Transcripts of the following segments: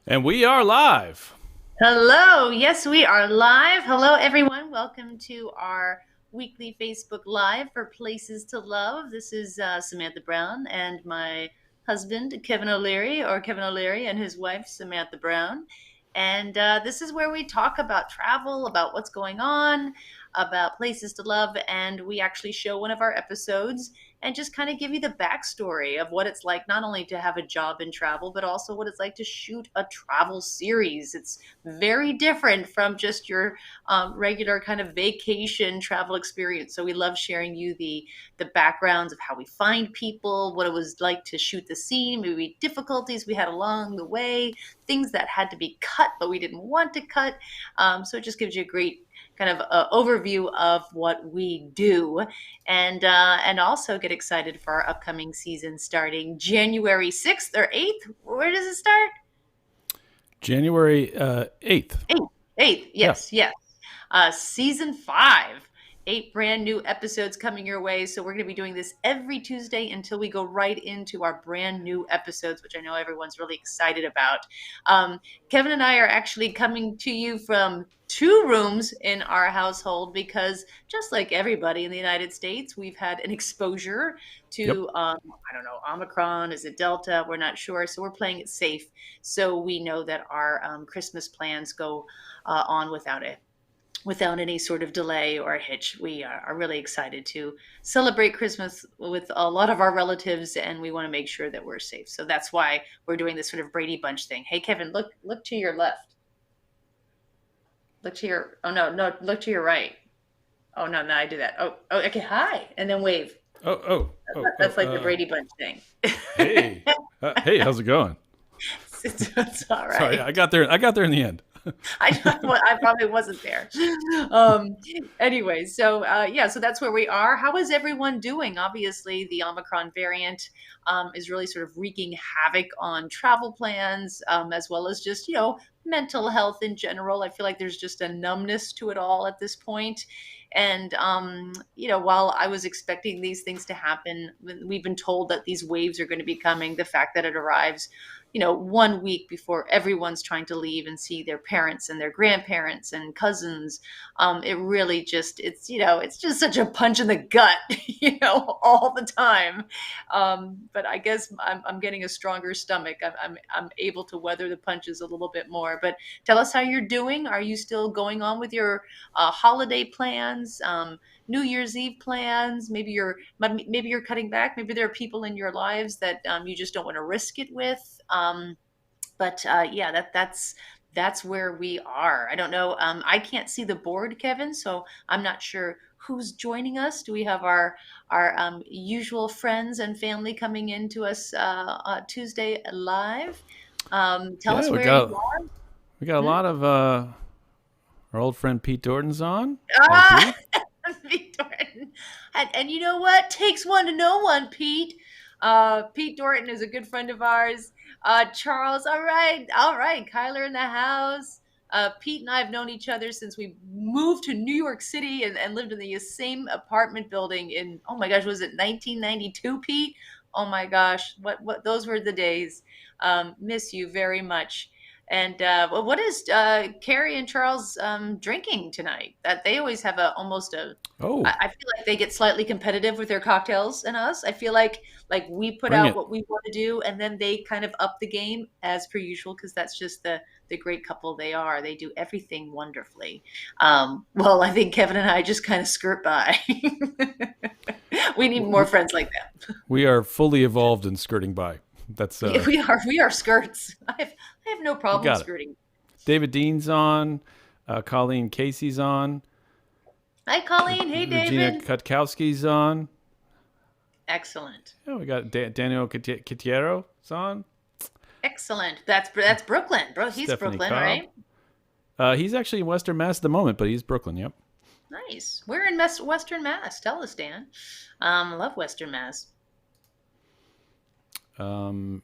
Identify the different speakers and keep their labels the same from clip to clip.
Speaker 1: And we are live.
Speaker 2: Hello. Yes, we are live. Hello, everyone. Welcome to our weekly Facebook Live for Places to Love. This is Samantha Brown and my husband, Kevin O'Leary, and his wife, Samantha Brown. And this is where we talk about travel, about what's going on, about places to love. And we actually show one of our episodes and just kind of give you the backstory of what it's like not only to have a job in travel, but also what it's like to shoot a travel series. It's very different from just your regular kind of vacation travel experience. So we love sharing you the backgrounds of how we find people, what it was like to shoot the scene, maybe difficulties we had along the way, things that had to be cut but we didn't want to cut. So it just gives you a great kind of overview of what we do, and also get excited for our upcoming season starting January 6th or 8th. Where does it start?
Speaker 1: January 8th.
Speaker 2: Eighth, eighth,
Speaker 1: Yeah.
Speaker 2: yes, yes. Season five, eight brand new episodes coming your way. So we're going to be doing this every Tuesday until we go right into our brand new episodes, which I know everyone's really excited about. Kevin and I are actually coming to you from two rooms in our household because, just like everybody in the United States, we've had an exposure
Speaker 1: Yep.
Speaker 2: to, I don't know, Omicron. Is it Delta? We're not sure. So we're playing it safe. So we know that our Christmas plans go on without any sort of delay or hitch. We are really excited to celebrate Christmas with a lot of our relatives, and we want to make sure that we're safe. So that's why we're doing this sort of Brady Bunch thing. Hey, Kevin, look to your left. Look to your oh no, look to your right. Oh no, no, I do that. Oh, okay, hi, and then wave.
Speaker 1: Oh, oh, oh, oh.
Speaker 2: That's like the Brady Bunch thing.
Speaker 1: Hey. Hey, how's it going?
Speaker 2: It's all
Speaker 1: Sorry,
Speaker 2: right.
Speaker 1: I got there. I got there in the end.
Speaker 2: I probably wasn't there. Um, anyway, so yeah, so that's where we are. How is everyone doing? Obviously, the Omicron variant is really sort of wreaking havoc on travel plans, as well as just mental health in general. I feel like there's just a numbness to it all at this point. And while I was expecting these things to happen, we've been told that these waves are going to be coming. The fact that it arrives 1 week before everyone's trying to leave and see their parents and their grandparents and cousins. It really just, it's just such a punch in the gut, all the time. But I guess I'm getting a stronger stomach. I'm able to weather the punches a little bit more. But tell us how you're doing. Are you still going on with your holiday plans? New Year's Eve plans? Maybe you're cutting back. Maybe there are people in your lives that you just don't want to risk it with. But yeah, that's where we are. I don't know. I can't see the board, Kevin, so I'm not sure who's joining us. Do we have our usual friends and family coming in to us Tuesday live? Tell
Speaker 1: Yeah,
Speaker 2: us
Speaker 1: we
Speaker 2: where you
Speaker 1: got
Speaker 2: are.
Speaker 1: we got a
Speaker 2: Hmm?
Speaker 1: lot of our old friend Pete Dorton's on. Hey,
Speaker 2: Ah,
Speaker 1: Pete.
Speaker 2: Victor. And you know what? Takes one to know one, Pete. Pete Dorton is a good friend of ours. Charles, all right. Kyler in the house. Pete and I have known each other since we moved to New York City and lived in the same apartment building in, oh my gosh, was it 1992, Pete? Oh my gosh, what those were the days. Miss you very much. And what is Carrie and Charles drinking tonight? That they always have a almost a.
Speaker 1: Oh,
Speaker 2: I feel like they get slightly competitive with their cocktails and us. I feel like we put
Speaker 1: bring
Speaker 2: out
Speaker 1: it.
Speaker 2: what we want to do, and then they kind of up the game as per usual because that's just the great couple they are. They do everything wonderfully. Well, I think Kevin and I just kind of skirt by. We need more
Speaker 1: We,
Speaker 2: friends like that.
Speaker 1: we are fully evolved in skirting by. That's
Speaker 2: We are skirts. I have no
Speaker 1: you
Speaker 2: problem
Speaker 1: got it.
Speaker 2: skirting.
Speaker 1: David Dean's on. Colleen Casey's on.
Speaker 2: Hi, Colleen. Hey,
Speaker 1: Regina
Speaker 2: David.
Speaker 1: Kutkowski's on.
Speaker 2: Excellent.
Speaker 1: Yeah, we got Daniel Quitiero's on.
Speaker 2: Excellent. That's Brooklyn, bro. He's
Speaker 1: Stephanie
Speaker 2: Brooklyn,
Speaker 1: Cobb.
Speaker 2: right?
Speaker 1: He's actually in Western Mass at the moment, but he's Brooklyn. Yep.
Speaker 2: Nice. We're in Western Mass. Tell us, Dan. Love Western Mass.
Speaker 1: Um,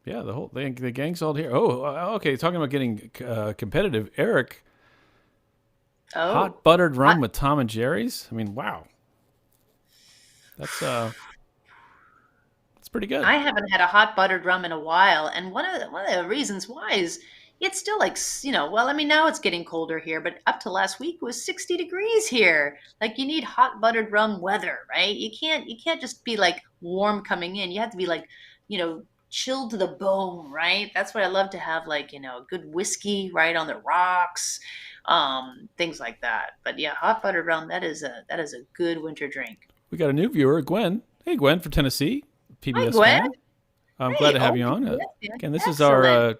Speaker 1: yeah, the gang's all here. Oh, okay. Talking about getting competitive, Eric,
Speaker 2: Oh,
Speaker 1: hot buttered
Speaker 2: hot.
Speaker 1: rum with Tom and Jerry's. I mean, wow, that's pretty good.
Speaker 2: I haven't had a hot buttered rum in a while, and one of the reasons why is it's still like well, I mean now it's getting colder here, but up to last week it was 60 degrees here. Like you need hot buttered rum weather, right? You can't just be like warm coming in. You have to be like, chilled to the bone, right? That's what I love to have, like good whiskey right on the rocks, things like that. But yeah, hot buttered rum that is a good winter drink.
Speaker 1: We got a new viewer, Gwen. Hey, Gwen from Tennessee,
Speaker 2: Hi,
Speaker 1: PBS
Speaker 2: Gwen.
Speaker 1: fan. I'm glad
Speaker 2: Hey,
Speaker 1: to have
Speaker 2: oh,
Speaker 1: you on.
Speaker 2: yeah,
Speaker 1: Again, this is our
Speaker 2: excellent.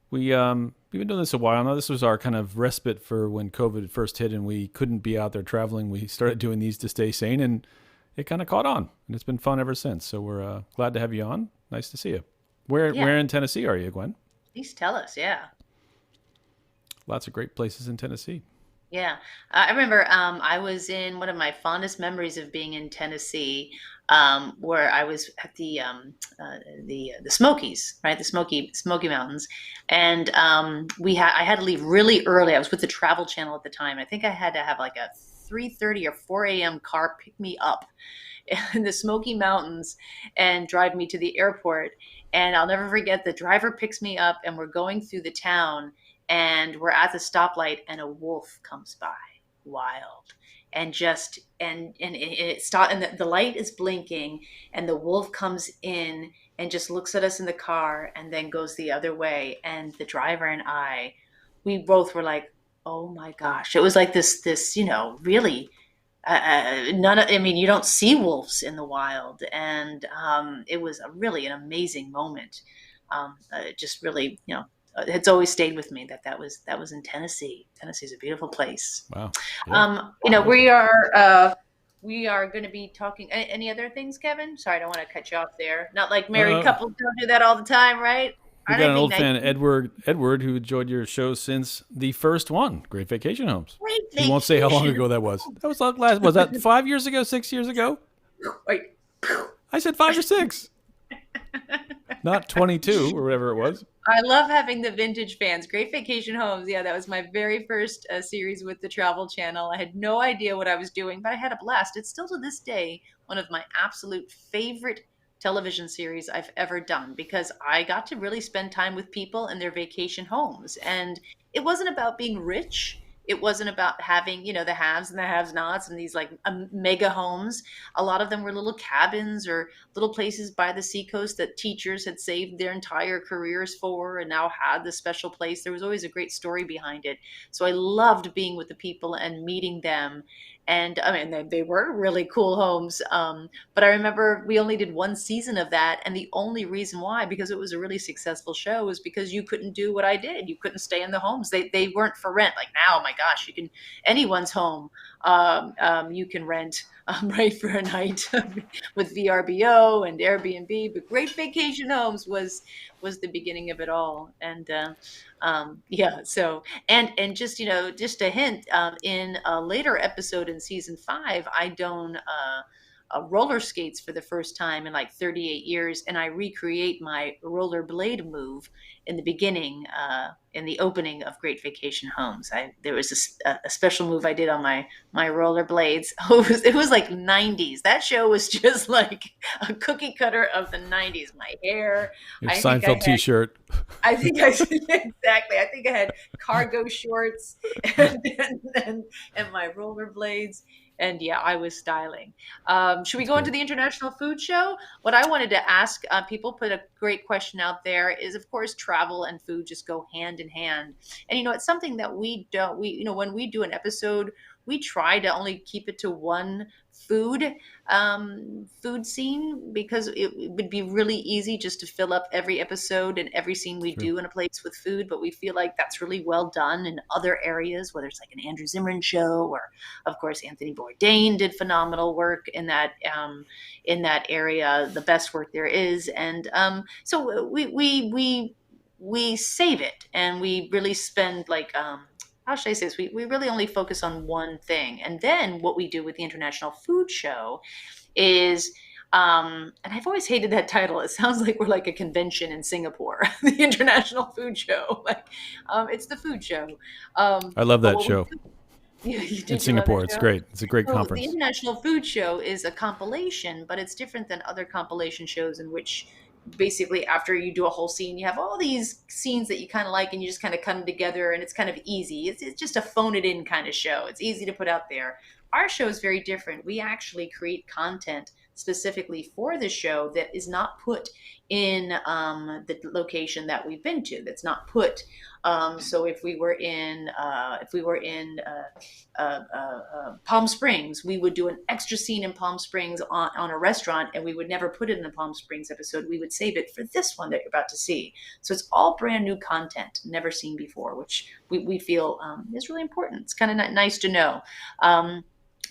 Speaker 1: we've been doing this a while now. This was our kind of respite for when COVID first hit and we couldn't be out there traveling. We started doing these to stay sane, and it kind of caught on, and it's been fun ever since. So we're glad to have you on. Nice to see you.
Speaker 2: Yeah,
Speaker 1: Where in Tennessee are you, Gwen?
Speaker 2: please tell us. Yeah.
Speaker 1: Lots of great places in Tennessee.
Speaker 2: Yeah, I remember I was in one of my fondest memories of being in Tennessee, where I was at the Smokies, right? The Smoky Mountains, and I had to leave really early. I was with the Travel Channel at the time. I think I had to have like a 3:30 or 4 a.m. car pick me up in the Smoky Mountains and drive me to the airport. And I'll never forget, the driver picks me up and we're going through the town and we're at the stoplight and a wolf comes by, wild, and just and it start and the light is blinking and the wolf comes in and just looks at us in the car and then goes the other way, and the driver and we both were like, oh my gosh. It was like this really, none of, I mean, you don't see wolves in the wild, and it was really an amazing moment. Just really, it's always stayed with me that was in Tennessee. Tennessee's a beautiful place.
Speaker 1: Wow. Yeah.
Speaker 2: We
Speaker 1: Awesome.
Speaker 2: are going to be talking. Any other things, Kevin? Sorry, I don't want to cut you off there. Not like married
Speaker 1: Uh,
Speaker 2: couples don't do that all the time, right?
Speaker 1: we
Speaker 2: Aren't
Speaker 1: got
Speaker 2: I
Speaker 1: an
Speaker 2: being
Speaker 1: old
Speaker 2: nice?
Speaker 1: fan, Edward, who enjoyed your show since the first one, Great Vacation Homes.
Speaker 2: Great
Speaker 1: He won't say how long
Speaker 2: vacation.
Speaker 1: ago that was. That was like last. Was that 5 years ago? 6 years ago?
Speaker 2: Wait.
Speaker 1: I said 5 or 6, not 22 or whatever it was.
Speaker 2: I love having the vintage fans. Great Vacation Homes. Yeah, that was my very first series with the Travel Channel. I had no idea what I was doing, but I had a blast. It's still to this day one of my absolute favorite television series I've ever done, because I got to really spend time with people in their vacation homes. And it wasn't about being rich. It wasn't about having, the haves and the have nots and these like mega homes. A lot of them were little cabins or little places by the seacoast that teachers had saved their entire careers for and now had this special place. There was always a great story behind it. So I loved being with the people and meeting them. And I mean, they were really cool homes. But I remember we only did one season of that. And the only reason why, because it was a really successful show, was because you couldn't do what I did. You couldn't stay in the homes. They weren't for rent. Like now, oh my gosh, you can, anyone's home, you can rent right for a night with VRBO and Airbnb. But Great Vacation Homes was the beginning of it all. And yeah, so and just a hint, in a later episode in season 5, I don roller skates for the first time in like 38 years, and I recreate my rollerblade move in the beginning, in the opening of Great Vacation Homes. There was a special move I did on my rollerblades. It was like 90s. That show was just like a cookie cutter of the 90s. My hair,
Speaker 1: Your
Speaker 2: I think I
Speaker 1: Seinfeld
Speaker 2: had
Speaker 1: T-shirt.
Speaker 2: I think I exactly. I think I had cargo shorts and my rollerblades. And yeah, I was styling. Should we
Speaker 1: That's
Speaker 2: go into
Speaker 1: great.
Speaker 2: the International Food Show? What I wanted to ask people, put a great question out there, is of course travel and food just go hand in hand. And it's something that we don't, when we do an episode, we try to only keep it to one food food scene, because it would be really easy just to fill up every episode and every scene we
Speaker 1: True.
Speaker 2: do in a place with food. But we feel like that's really well done in other areas, whether it's like an Andrew Zimmern show, or of course Anthony Bourdain did phenomenal work in that area, the best work there is. And so we save it, and we really spend like how should I say this? We really only focus on one thing. And then what we do with the International Food Show is, and I've always hated that title. It sounds like we're like a convention in Singapore, the International Food Show. Like, it's the food show.
Speaker 1: I love
Speaker 2: But
Speaker 1: that
Speaker 2: what we
Speaker 1: show.
Speaker 2: do,
Speaker 1: In
Speaker 2: Did you love
Speaker 1: Singapore.
Speaker 2: that
Speaker 1: It's
Speaker 2: show?
Speaker 1: great. It's a great
Speaker 2: So the
Speaker 1: conference.
Speaker 2: International Food Show is a compilation, but it's different than other compilation shows in which basically after you do a whole scene, you have all these scenes that you kind of like and you just kind of come together and it's kind of easy. It's just a phone it in kind of show. It's easy to put out there. Our show is very different. We actually create content specifically for the show that is not put in the location that we've been to. That's not put. So if we were in Palm Springs, we would do an extra scene in Palm Springs on a restaurant, and we would never put it in the Palm Springs episode. We would save it for this one that you're about to see. So it's all brand new content, never seen before, which we feel is really important. It's kind of nice to know.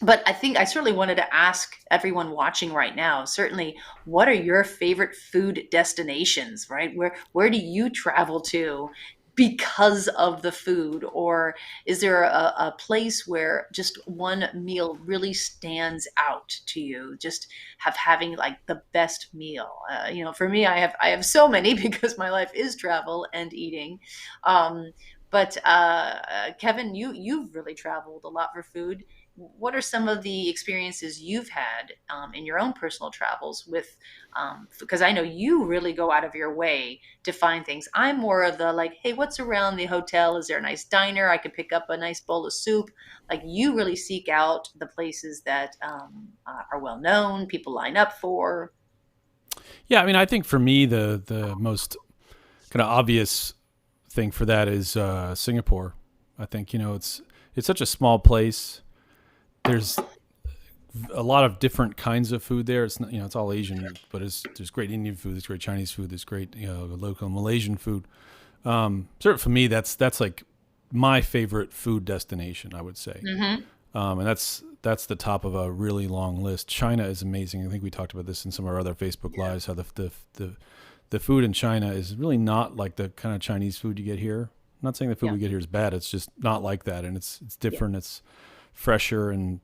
Speaker 2: But I think I certainly wanted to ask everyone watching right now, certainly, what are your favorite food destinations, right? Where do you travel to because of the food? Or is there a place where just one meal really stands out to you? Just having like the best meal. For me, I have so many because my life is travel and eating. Um, but Kevin, you've really traveled a lot for food. What are some of the experiences you've had in your own personal travels with? Because I know you really go out of your way to find things. I'm more of the like, hey, what's around the hotel? Is there a nice diner? I could pick up a nice bowl of soup. Like you really seek out the places that are well known, people line up for.
Speaker 1: Yeah, I mean, I think for me the most kind of obvious thing for that is Singapore. I think it's such a small place. There's a lot of different kinds of food there. It's not, it's all Asian, but there's great Indian food, there's great Chinese food, there's great local Malaysian food. Certainly for me, that's like my favorite food destination, I would say.
Speaker 2: Mm-hmm.
Speaker 1: And that's the top of a really long list. China is amazing. I think we talked about this in some of our other Facebook lives. How the food in China is really not like the kind of Chinese food you get here. I'm not saying the food
Speaker 2: Yeah.
Speaker 1: we get here is bad. It's just not like that, and it's
Speaker 2: Yeah.
Speaker 1: different. It's fresher and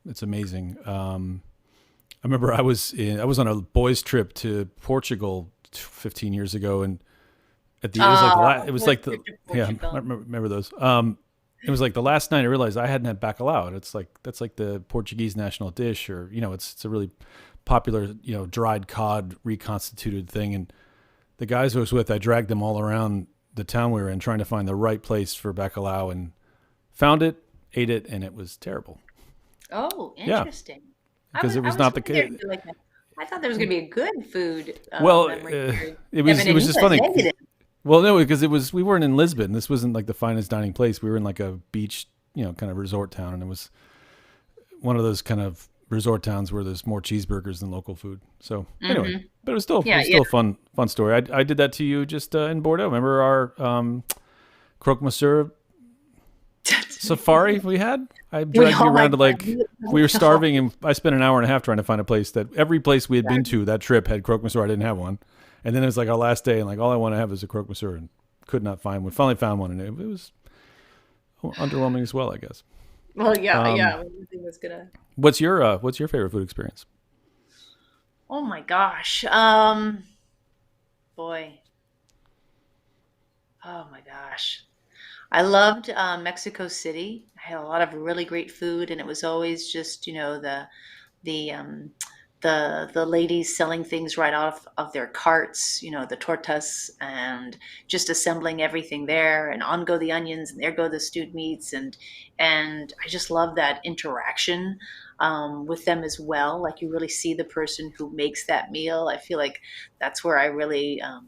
Speaker 1: it's amazing. I remember I was on a boys' trip to Portugal 15 years ago, and at the it was like it was like the yeah I
Speaker 2: Portugal.
Speaker 1: remember those. It was like the last night I realized I hadn't had bacalhau. And it's like that's like the Portuguese national dish, or it's a really popular dried cod reconstituted thing. And the guys I was with, I dragged them all around the town we were in trying to find the right place for bacalhau, and found it, ate it, and it was terrible.
Speaker 2: Oh,
Speaker 1: Yeah,
Speaker 2: interesting.
Speaker 1: because it
Speaker 2: I
Speaker 1: was
Speaker 2: was
Speaker 1: not the
Speaker 2: hoping there'd
Speaker 1: case.
Speaker 2: be like I thought there was going to be a good food
Speaker 1: Well,
Speaker 2: memory here.
Speaker 1: it was
Speaker 2: Kevin,
Speaker 1: it
Speaker 2: and
Speaker 1: was
Speaker 2: you
Speaker 1: just
Speaker 2: went
Speaker 1: funny.
Speaker 2: negative.
Speaker 1: Well, no, because we weren't in Lisbon. This wasn't like the finest dining place. We were in like a beach, kind of resort town, and it was one of those kind of resort towns where there's more cheeseburgers than local food. So anyway,
Speaker 2: Hmm.
Speaker 1: but it
Speaker 2: Yeah,
Speaker 1: was
Speaker 2: yeah.
Speaker 1: still a fun story. I did that to you just in Bordeaux. Remember our croque monsieur safari we had? I dragged you
Speaker 2: Oh my
Speaker 1: around to
Speaker 2: God.
Speaker 1: like we were starving, and I spent an hour and a half trying to find a place that every place we had been to that trip had croque monsieur. I didn't have one, and then it was like our last day, and like all I want to have is a croque monsieur, and could not find one. Finally found one, and it was underwhelming as well, I guess.
Speaker 2: Well, yeah,
Speaker 1: Um,
Speaker 2: yeah. Everything was gonna.
Speaker 1: what's your favorite food experience?
Speaker 2: Oh my gosh. Boy. Oh my gosh. I loved Mexico City. I had a lot of really great food, and it was always just the the ladies selling things right off of their carts. The tortas, and just assembling everything there, and on go the onions, and there go the stewed meats, and I just love that interaction with them as well. Like you really see the person who makes that meal. I feel like that's where I really uh,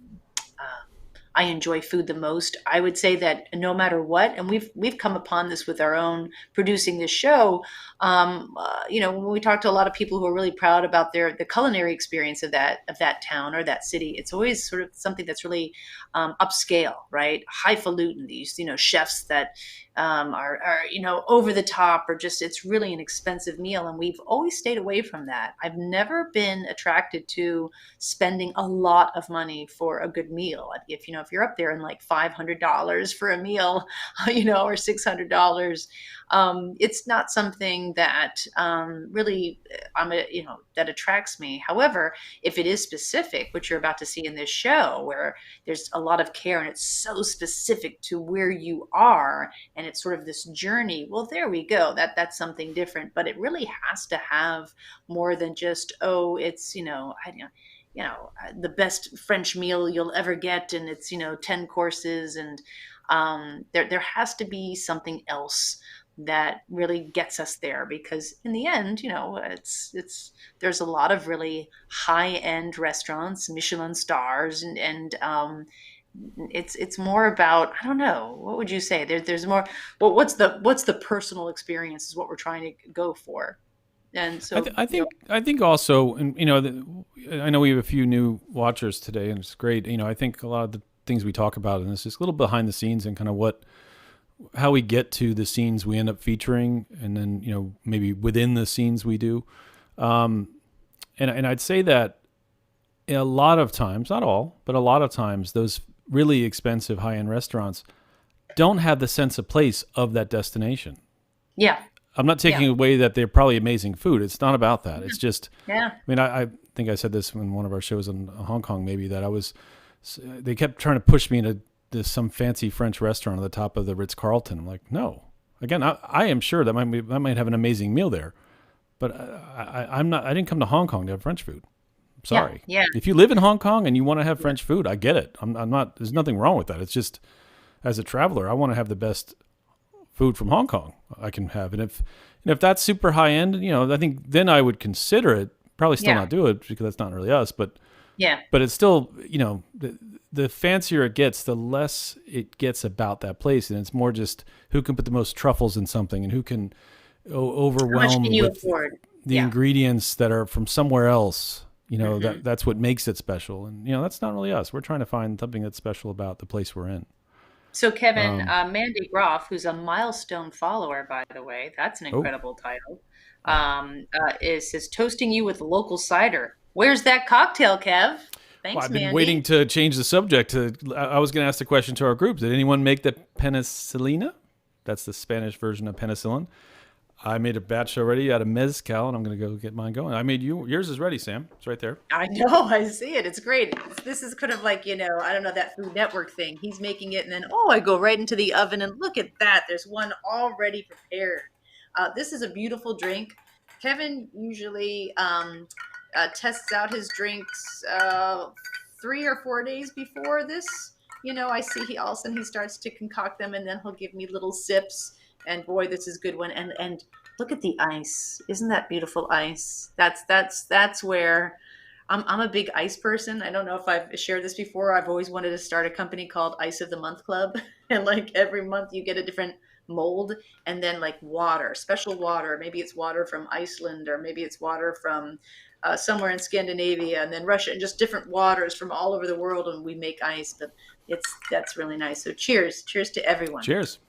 Speaker 2: I enjoy food the most. I would say that no matter what, and we've come upon this with our own producing this show. When we talk to a lot of people who are really proud about the culinary experience of that town or that city, it's always sort of something that's really upscale, right? Highfalutin. These chefs that are over the top, or just it's really an expensive meal, and we've always stayed away from that. I've never been attracted to spending a lot of money for a good meal. If if you're up there in like $500 for a meal, or $600, it's not something that really that attracts me. However, if it is specific, which you're about to see in this show, where there's a lot of care and it's so specific to where you are, and it's sort of this journey, well, there we go. That's something different. But it really has to have more than just, oh, it's the best French meal you'll ever get, and it's 10 courses, and there has to be something else that really gets us there, because in the end, it's there's a lot of really high end restaurants, Michelin stars, and it's more about, I don't know, what would you say? There's more. Well, what's the personal experience is what we're trying to go for. And so
Speaker 1: I think also, and I know we have a few new watchers today, and it's great. I think a lot of the things we talk about in this is a little behind the scenes and kind of how we get to the scenes we end up featuring, and then maybe within the scenes we do. And I'd say that a lot of times, not all, but a lot of times, those really expensive high end restaurants don't have the sense of place of that destination.
Speaker 2: Yeah.
Speaker 1: I'm not taking away that they're probably amazing food. It's not about that. It's just, I mean, I think I said this in one of our shows in Hong Kong, maybe, that they kept trying to push me into some fancy French restaurant on the top of the Ritz-Carlton. I'm like, no. Again, I am sure that I might have an amazing meal there, but I didn't come to Hong Kong to have French food. I'm sorry.
Speaker 2: Yeah.
Speaker 1: If you live in Hong Kong and you want to have French food, I get it. I'm not, there's nothing wrong with that. It's just, as a traveler, I want to have the best food from Hong Kong I can have. And if that's super high end, I think then I would consider it. Probably still not do it, because that's not really us, but it's still, the fancier it gets, the less it gets about that place. And it's more just who can put the most truffles in something, and who can overwhelm with the ingredients that are from somewhere else. That's what makes it special. And, that's not really us. We're trying to find something that's special about the place we're in.
Speaker 2: So Kevin, Mandy Groff, who's a milestone follower, by the way, that's an incredible title, says toasting you with local cider. Where's that cocktail, Kev? Thanks,
Speaker 1: well, I've been
Speaker 2: Mandy.
Speaker 1: waiting to change the subject. I was going to ask the question to our group. Did anyone make the Penicillina? That's the Spanish version of penicillin. I made a batch already out of Mezcal, and I'm going to go get mine going. I made yours is ready, Sam. It's right there.
Speaker 2: I know. I see it. It's great. This is kind of like, I don't know, that Food Network thing. He's making it, and then, I go right into the oven, and look at that. There's one already prepared. This is a beautiful drink. Kevin usually tests out his drinks 3 or 4 days before this. I see he all of a sudden he starts to concoct them, and then he'll give me little sips. And boy, this is a good one. And look at the ice. Isn't that beautiful ice? That's where I'm a big ice person. I don't know if I've shared this before. I've always wanted to start a company called Ice of the Month Club. And like every month you get a different mold, and then like water, special water. Maybe it's water from Iceland, or maybe it's water from somewhere in Scandinavia, and then Russia, and just different waters from all over the world. And we make ice, but that's really nice. So cheers to everyone.
Speaker 1: Cheers.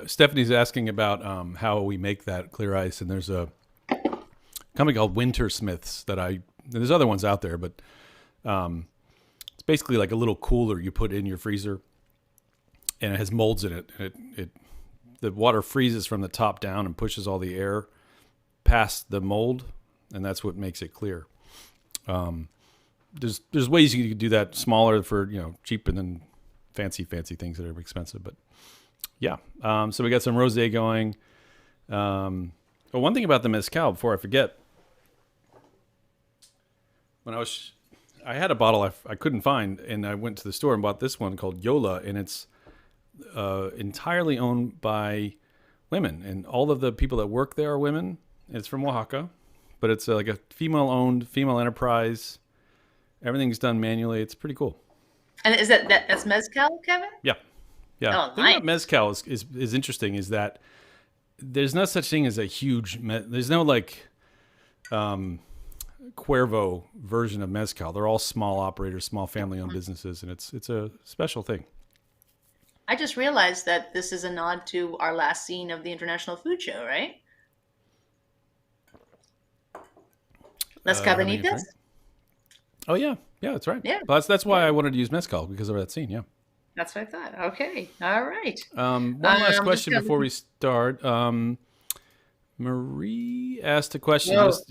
Speaker 1: Stephanie's asking about how we make that clear ice, and there's a company called Winter Smiths there's other ones out there, but it's basically like a little cooler you put in your freezer, and it has molds in it. And the water freezes from the top down and pushes all the air past the mold, and that's what makes it clear. There's ways you can do that smaller for cheap, and then fancy things that are expensive. But yeah, so we got some rosé going. But one thing about the mezcal, before I forget, when I had a bottle I couldn't find, and I went to the store and bought this one called Yola, and it's entirely owned by women, and all of the people that work there are women. It's from Oaxaca, but it's like a female-owned, female enterprise. Everything's done manually. It's pretty cool.
Speaker 2: And is that's Mezcal, Kevin?
Speaker 1: Yeah.
Speaker 2: Oh,
Speaker 1: The thing about Mezcal is interesting, is that there's no such thing as a huge, there's no like Cuervo version of Mezcal. They're all small operators, small family-owned businesses, and it's a special thing.
Speaker 2: I just realized that this is a nod to our last scene of the International Food Show, right? Las
Speaker 1: having a
Speaker 2: Cabanitas?
Speaker 1: drink. Oh yeah, yeah, that's right.
Speaker 2: Yeah,
Speaker 1: Well, that's
Speaker 2: yeah,
Speaker 1: why I wanted to use mezcal because of that scene. Yeah.
Speaker 2: that's what I thought. Okay, all right.
Speaker 1: One last
Speaker 2: Just
Speaker 1: question
Speaker 2: kind of
Speaker 1: before
Speaker 2: looking.
Speaker 1: we start. Marie asked a question.
Speaker 2: Whoa.
Speaker 1: Just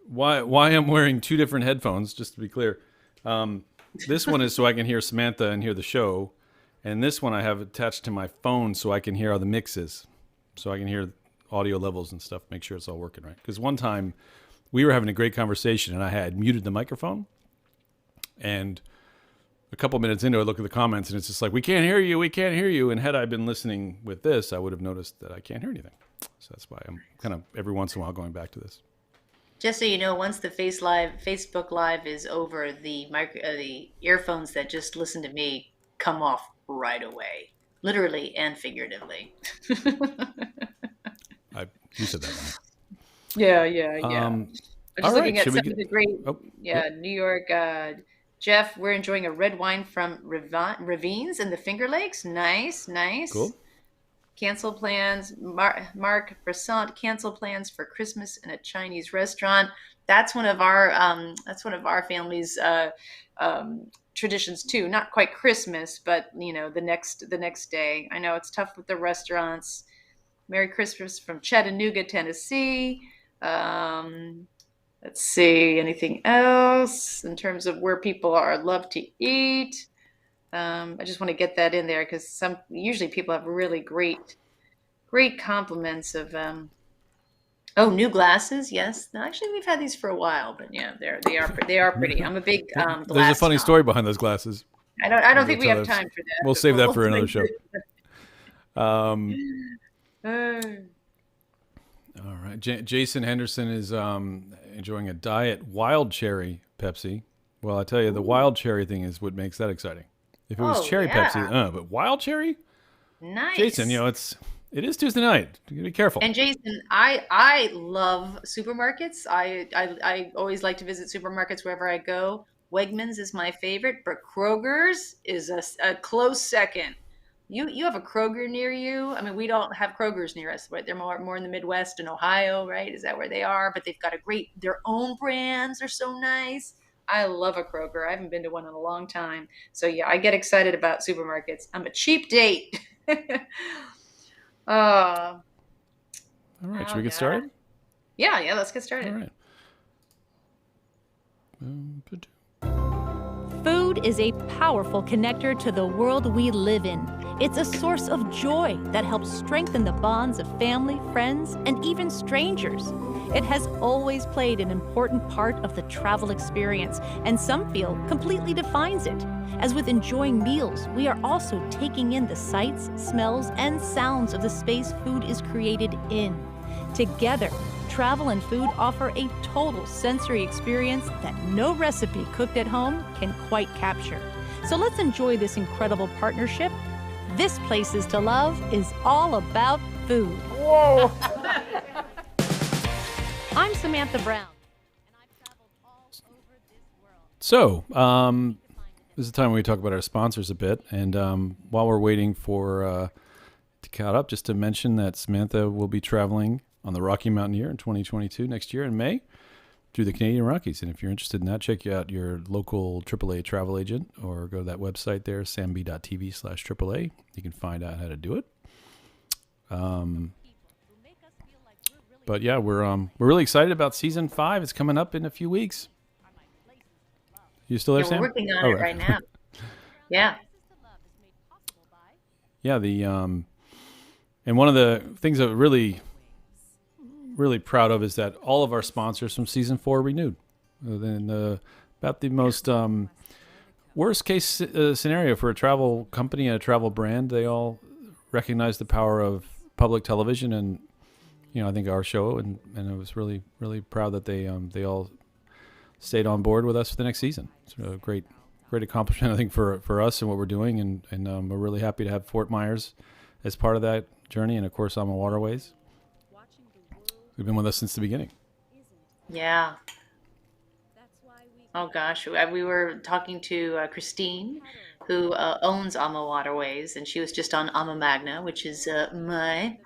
Speaker 1: why I'm wearing two different headphones. Just to be clear, this one is so I can hear Samantha and hear the show, and this one I have attached to my phone so I can hear how the mix is, so I can hear audio levels and stuff. Make sure it's all working right. Because one time we were having a great conversation and I had muted the microphone, and a couple minutes into it, I look at the comments and it's just like, we can't hear you, we can't hear you. And had I been listening with this, I would have noticed that I can't hear anything. So that's why I'm kind of every once in a while going back to this.
Speaker 2: Just so you know, once the Facebook Live is over, the earphones that just listen to me come off right away, literally and figuratively.
Speaker 1: You said that one.
Speaker 2: Yeah, yeah, yeah. I'm
Speaker 1: All
Speaker 2: just
Speaker 1: right,
Speaker 2: looking at
Speaker 1: should we
Speaker 2: some
Speaker 1: get?
Speaker 2: of the great,
Speaker 1: Oh,
Speaker 2: yeah,
Speaker 1: yep,
Speaker 2: New York. Jeff, we're enjoying a red wine from Ravines in the Finger Lakes. Nice, nice.
Speaker 1: cool.
Speaker 2: Cancel plans. Mark Bressant, cancel plans for Christmas in a Chinese restaurant. That's one of our family's traditions too. Not quite Christmas, but the next day. I know it's tough with the restaurants. Merry Christmas from Chattanooga, Tennessee. Um, let's see, anything else in terms of where people are love to eat. I just want to get that in there because some usually people have really great compliments of oh, new glasses. Yes, no, actually we've had these for a while, but yeah, they are pretty. I'm a big
Speaker 1: Well, there's a
Speaker 2: glass
Speaker 1: funny
Speaker 2: snob.
Speaker 1: story behind those glasses.
Speaker 2: I don't
Speaker 1: Maybe we'll
Speaker 2: think we
Speaker 1: tell
Speaker 2: have
Speaker 1: that.
Speaker 2: time for that,
Speaker 1: We'll
Speaker 2: but
Speaker 1: save
Speaker 2: we'll,
Speaker 1: that
Speaker 2: we'll
Speaker 1: for another
Speaker 2: save
Speaker 1: show. Um,
Speaker 2: it.
Speaker 1: all right. Jason Henderson is enjoying a diet wild cherry Pepsi. Well, I tell you, the
Speaker 2: Ooh.
Speaker 1: wild cherry thing is what makes that exciting. If it was
Speaker 2: Oh
Speaker 1: cherry Pepsi,
Speaker 2: yeah,
Speaker 1: but wild cherry, Jason,
Speaker 2: nice.
Speaker 1: it is Tuesday night. You gotta be careful.
Speaker 2: And Jason, I love supermarkets. I always like to visit supermarkets wherever I go. Wegmans is my favorite, but Kroger's is a close second. You have a Kroger near you? I mean, we don't have Krogers near us, right? They're more in the Midwest in Ohio, right? Is that where they are? But they've got their own brands are so nice. I love a Kroger. I haven't been to one in a long time. So yeah, I get excited about supermarkets. I'm a cheap date. Oh,
Speaker 1: All right, should
Speaker 2: oh
Speaker 1: we get
Speaker 2: God.
Speaker 1: started?
Speaker 2: Yeah, yeah, let's get
Speaker 1: All
Speaker 2: started.
Speaker 1: right.
Speaker 3: Food is a powerful connector to the world we live in. It's a source of joy that helps strengthen the bonds of family, friends, and even strangers. It has always played an important part of the travel experience, and some feel completely defines it. As with enjoying meals, we are also taking in the sights, smells, and sounds of the space food is created in. Together, travel and food offer a total sensory experience that no recipe cooked at home can quite capture. So let's enjoy this incredible partnership. This Places to Love is all about food.
Speaker 2: Whoa.
Speaker 3: I'm Samantha Brown, and I've traveled all over this world.
Speaker 1: So, this is the time when we talk about our sponsors a bit. And while we're waiting for to count up, just to mention that Samantha will be traveling on the Rocky Mountaineer in 2022 next year in May through the Canadian Rockies. And if you're interested in that, check out your local AAA travel agent or go to that website there, samb.tv/AAA. You can find out how to do it. But yeah, we're really excited about season 5. It's coming up in a few weeks. You still there,
Speaker 2: Yeah, we're
Speaker 1: Sam?
Speaker 2: working on
Speaker 1: Oh,
Speaker 2: it right now. Yeah.
Speaker 1: Yeah, and one of the things that really proud of is that all of our sponsors from season 4 renewed. Then about the most worst case scenario for a travel company and a travel brand, they all recognize the power of public television, and I think our show, and I was really proud that they all stayed on board with us for the next season. It's a great accomplishment, I think, for us and what we're doing, and we're really happy to have Fort Myers as part of that journey, and of course Alma Waterways. They've been with us since the beginning.
Speaker 2: Yeah. Oh gosh, we were talking to Christine, who owns Alma Waterways, and she was just on Alma Magna, which is my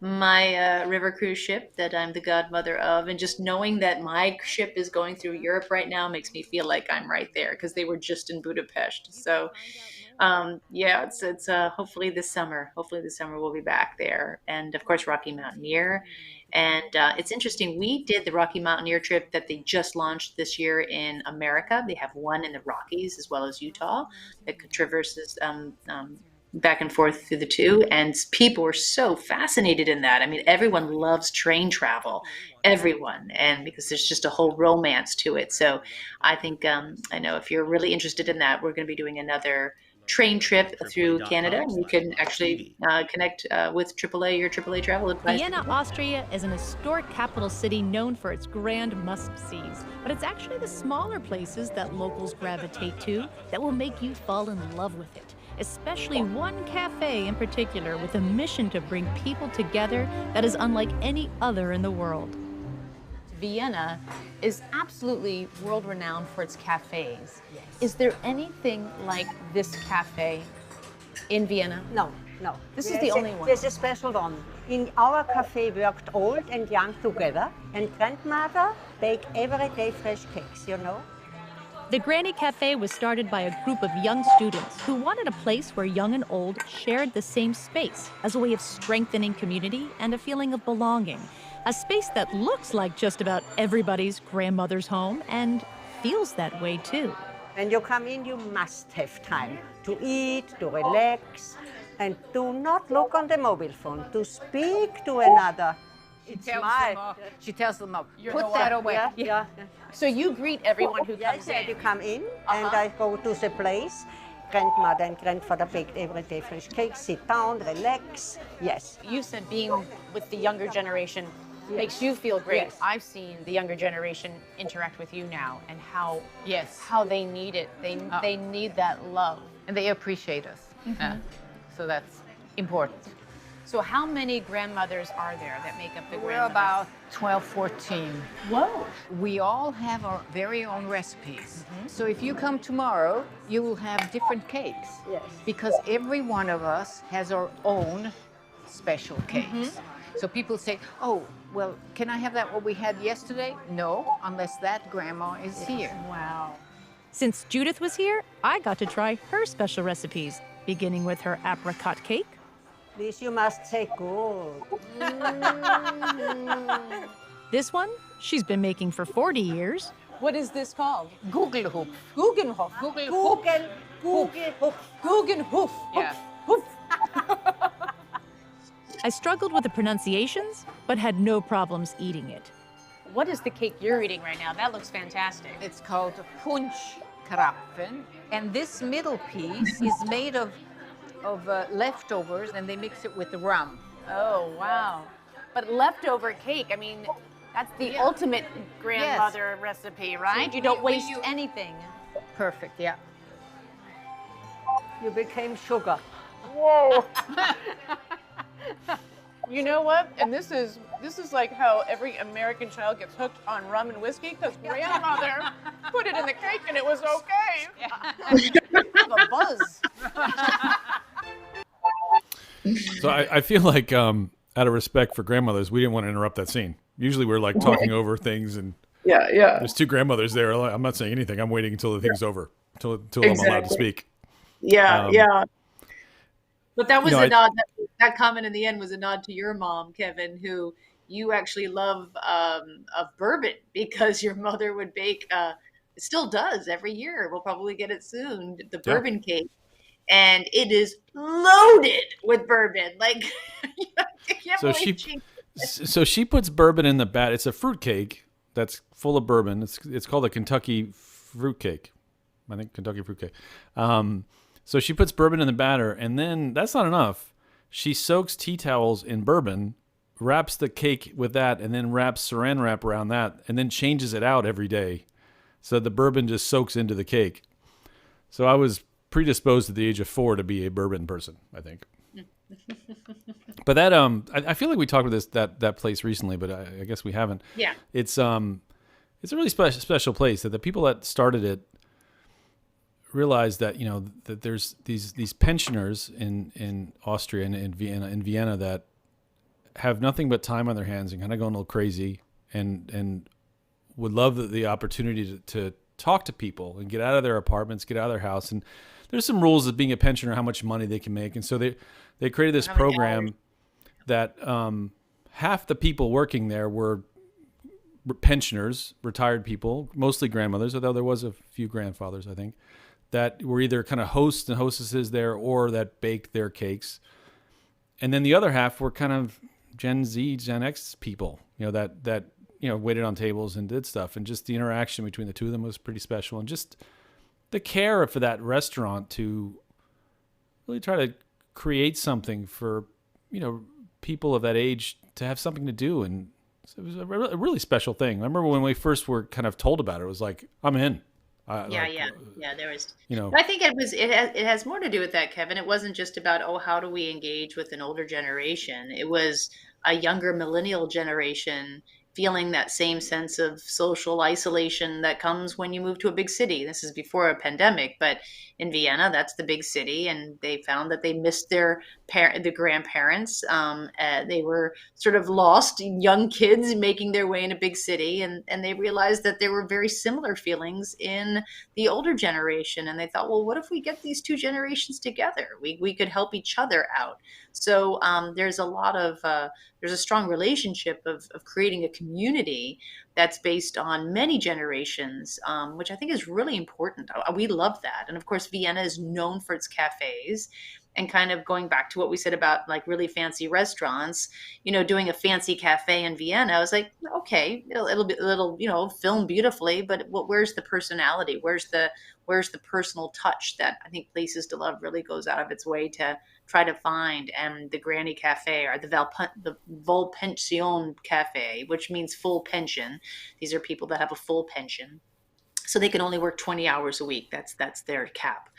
Speaker 2: my river cruise ship that I'm the godmother of, and just knowing that my ship is going through Europe right now makes me feel like I'm right there because they were just in Budapest. So yeah, it's hopefully this summer. Hopefully this summer we'll be back there, and of course Rocky Mountaineer. And it's interesting. We did the Rocky Mountaineer trip that they just launched this year in America. They have one in the Rockies as well as Utah that traverses back and forth through the two. And people were so fascinated in that. I mean, everyone loves train travel, everyone, and because there's just a whole romance to it. So I think I know if you're really interested in that, we're going to be doing another train trip through Canada, and you can actually connect with AAA, your AAA travel advice.
Speaker 3: Vienna, Austria is an historic capital city known for its grand must-sees, but it's actually the smaller places that locals gravitate to that will make you fall in love with it, especially one cafe in particular with a mission to bring people together that is unlike any other in the world.
Speaker 4: Vienna is absolutely world-renowned for its cafes. Yes. Is there anything like this cafe in Vienna?
Speaker 5: No, no.
Speaker 4: This is the only one.
Speaker 5: There's a special one. In our cafe worked old and young together, and grandmother bake every day fresh cakes, you know?
Speaker 3: The Granny Cafe was started by a group of young students who wanted a place where young and old shared the same space as a way of strengthening community and a feeling of belonging. A space that looks like just about everybody's grandmother's home and feels that way too.
Speaker 5: When you come in, you must have time to eat, to relax, and do not look on the mobile phone, to speak to another. It's smart.
Speaker 4: She tells them, put that away.
Speaker 5: Yeah.
Speaker 4: So you greet everyone who comes in.
Speaker 5: You come in, and I go to the place. Grandmother and grandfather baked every day fresh cakes. Sit down, relax. Yes.
Speaker 4: You said being with the younger generation makes you feel great.
Speaker 5: Yes.
Speaker 4: I've seen the younger generation interact with you now, and how they need it. They need that love,
Speaker 6: and they appreciate us. So that's important.
Speaker 4: So how many grandmothers are there that make up the
Speaker 6: We're
Speaker 4: grandmothers?
Speaker 6: about 12, 14.
Speaker 4: Whoa.
Speaker 6: We all have our very own recipes. So if you come tomorrow, you will have different cakes.
Speaker 5: Yes.
Speaker 6: Because every one of us has our own special cakes. So people say, oh, well, can I have that what we had yesterday? No, unless that grandma is here.
Speaker 4: Wow.
Speaker 3: Since Judith was here, I got to try her special recipes, beginning with her apricot cake.
Speaker 5: This you must say good.
Speaker 3: This one she's been making for 40 years.
Speaker 4: What is this called?
Speaker 6: Gugelhoop.
Speaker 4: Guggenhof. Guggenhof.
Speaker 6: Yeah.
Speaker 3: I struggled with the pronunciations, but had no problems eating it.
Speaker 4: What is the cake you're eating right now? That looks fantastic.
Speaker 6: It's called Punschkrapfen. And this middle piece is made of leftovers, and they mix it with the rum.
Speaker 4: Oh, wow. But leftover cake, I mean, that's the ultimate grandmother recipe, right? You don't waste anything.
Speaker 6: Perfect, yeah.
Speaker 5: You became sugar.
Speaker 4: Whoa. You know what? And this is like how every American child gets hooked on rum and whiskey, because grandmother put it in the cake and it was okay. The buzz.
Speaker 1: So I feel like out of respect for grandmothers, we didn't want to interrupt that scene. Usually we're like talking over things, and there's two grandmothers there. I'm not saying anything. I'm waiting until the thing's over, until I'm allowed to speak.
Speaker 2: Yeah. But that was a nod. That comment in the end was a nod to your mom, Kevin, who you actually love of bourbon, because your mother would bake, still does every year. We'll probably get it soon, the bourbon cake. And it is loaded with bourbon. Like, I can't
Speaker 1: so she puts bourbon in the bat. It's a fruit cake that's full of bourbon. It's called a Kentucky fruit cake. I think Kentucky fruit cake. So she puts bourbon in the batter, and then that's not enough. She soaks tea towels in bourbon, wraps the cake with that, and then wraps saran wrap around that, and then changes it out every day. So the bourbon just soaks into the cake. So I was predisposed at the age of 4 to be a bourbon person, I think. But that I feel like we talked about that place recently, but I guess we haven't.
Speaker 2: Yeah.
Speaker 1: It's a really special place that the people that started it realized that, you know, that there's these pensioners in Austria and in Vienna that have nothing but time on their hands and kind of going a little crazy and would love the opportunity to talk to people and get out of their apartments, get out of their house. And there's some rules of being a pensioner, how much money they can make. And so they created this program that half the people working there were pensioners, retired people, mostly grandmothers, although there was a few grandfathers, I think, that were either kind of hosts and hostesses there or that baked their cakes. And then the other half were kind of Gen Z, Gen X people, that waited on tables and did stuff. And just the interaction between the two of them was pretty special. And just the care for that restaurant to really try to create something for, people of that age to have something to do. And it was a really special thing. I remember when we first were kind of told about it, it was like, I'm in.
Speaker 2: There was, I think it has more to do with that, Kevin. It wasn't just about, how do we engage with an older generation? It was a younger millennial generation feeling that same sense of social isolation that comes when you move to a big city. This is before a pandemic, but in Vienna, that's the big city, and they found that they missed their grandparents. They were sort of lost, young kids making their way in a big city, and they realized that there were very similar feelings in the older generation. And they thought, well, what if we get these two generations together? We could help each other out. So there's a strong relationship of creating a community that's based on many generations, which I think is really important. We love that. And of course, Vienna is known for its cafes. And kind of going back to what we said about like really fancy restaurants, doing a fancy cafe in Vienna, I was like, okay, it'll film beautifully, but where's the personality? Where's the personal touch that I think Places to Love really goes out of its way to try to find? And the Granny Cafe, or the Volpension Cafe, which means full pension. These are people that have a full pension, so they can only work 20 hours a week. That's their cap.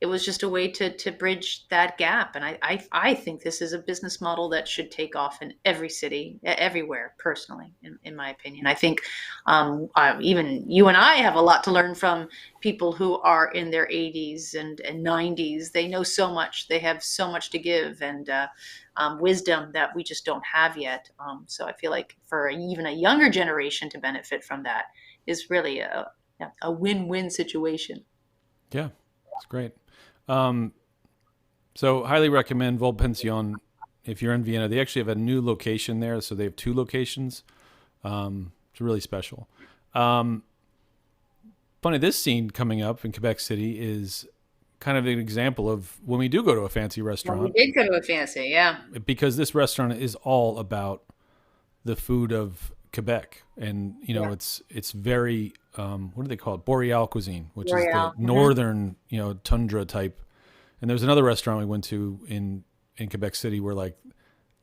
Speaker 2: It was just a way to bridge that gap. And I think this is a business model that should take off in every city, everywhere, personally, in my opinion. I think even you and I have a lot to learn from people who are in their 80s and 90s. They know so much. They have so much to give, and wisdom that we just don't have yet. So I feel like for even a younger generation to benefit from that is really a win-win situation.
Speaker 1: Yeah, it's great. So highly recommend Volpension if you're in Vienna. They actually have a new location there, so they have 2 locations. It's really special. Funny, this scene coming up in Quebec City is kind of an example of when we do go to a fancy restaurant.
Speaker 2: Well, we did go to a fancy, yeah.
Speaker 1: Because this restaurant is all about the food of Quebec, and it's very what do they call it? Boreal cuisine, which is the northern tundra type. And there's another restaurant we went to in Quebec City where like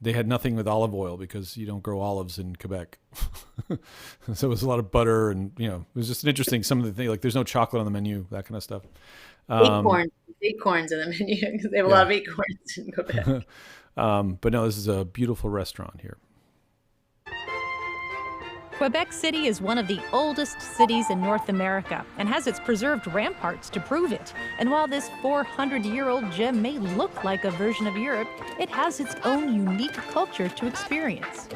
Speaker 1: they had nothing with olive oil because you don't grow olives in Quebec. So it was a lot of butter, and it was just an interesting, some of the things, like there's no chocolate on the menu, that kind of stuff.
Speaker 2: Acorns on the menu because they have a lot of acorns in Quebec.
Speaker 1: But no, this is a beautiful restaurant here.
Speaker 3: Quebec City is one of the oldest cities in North America and has its preserved ramparts to prove it. And while this 400-year-old gem may look like a version of Europe, it has its own unique culture to experience.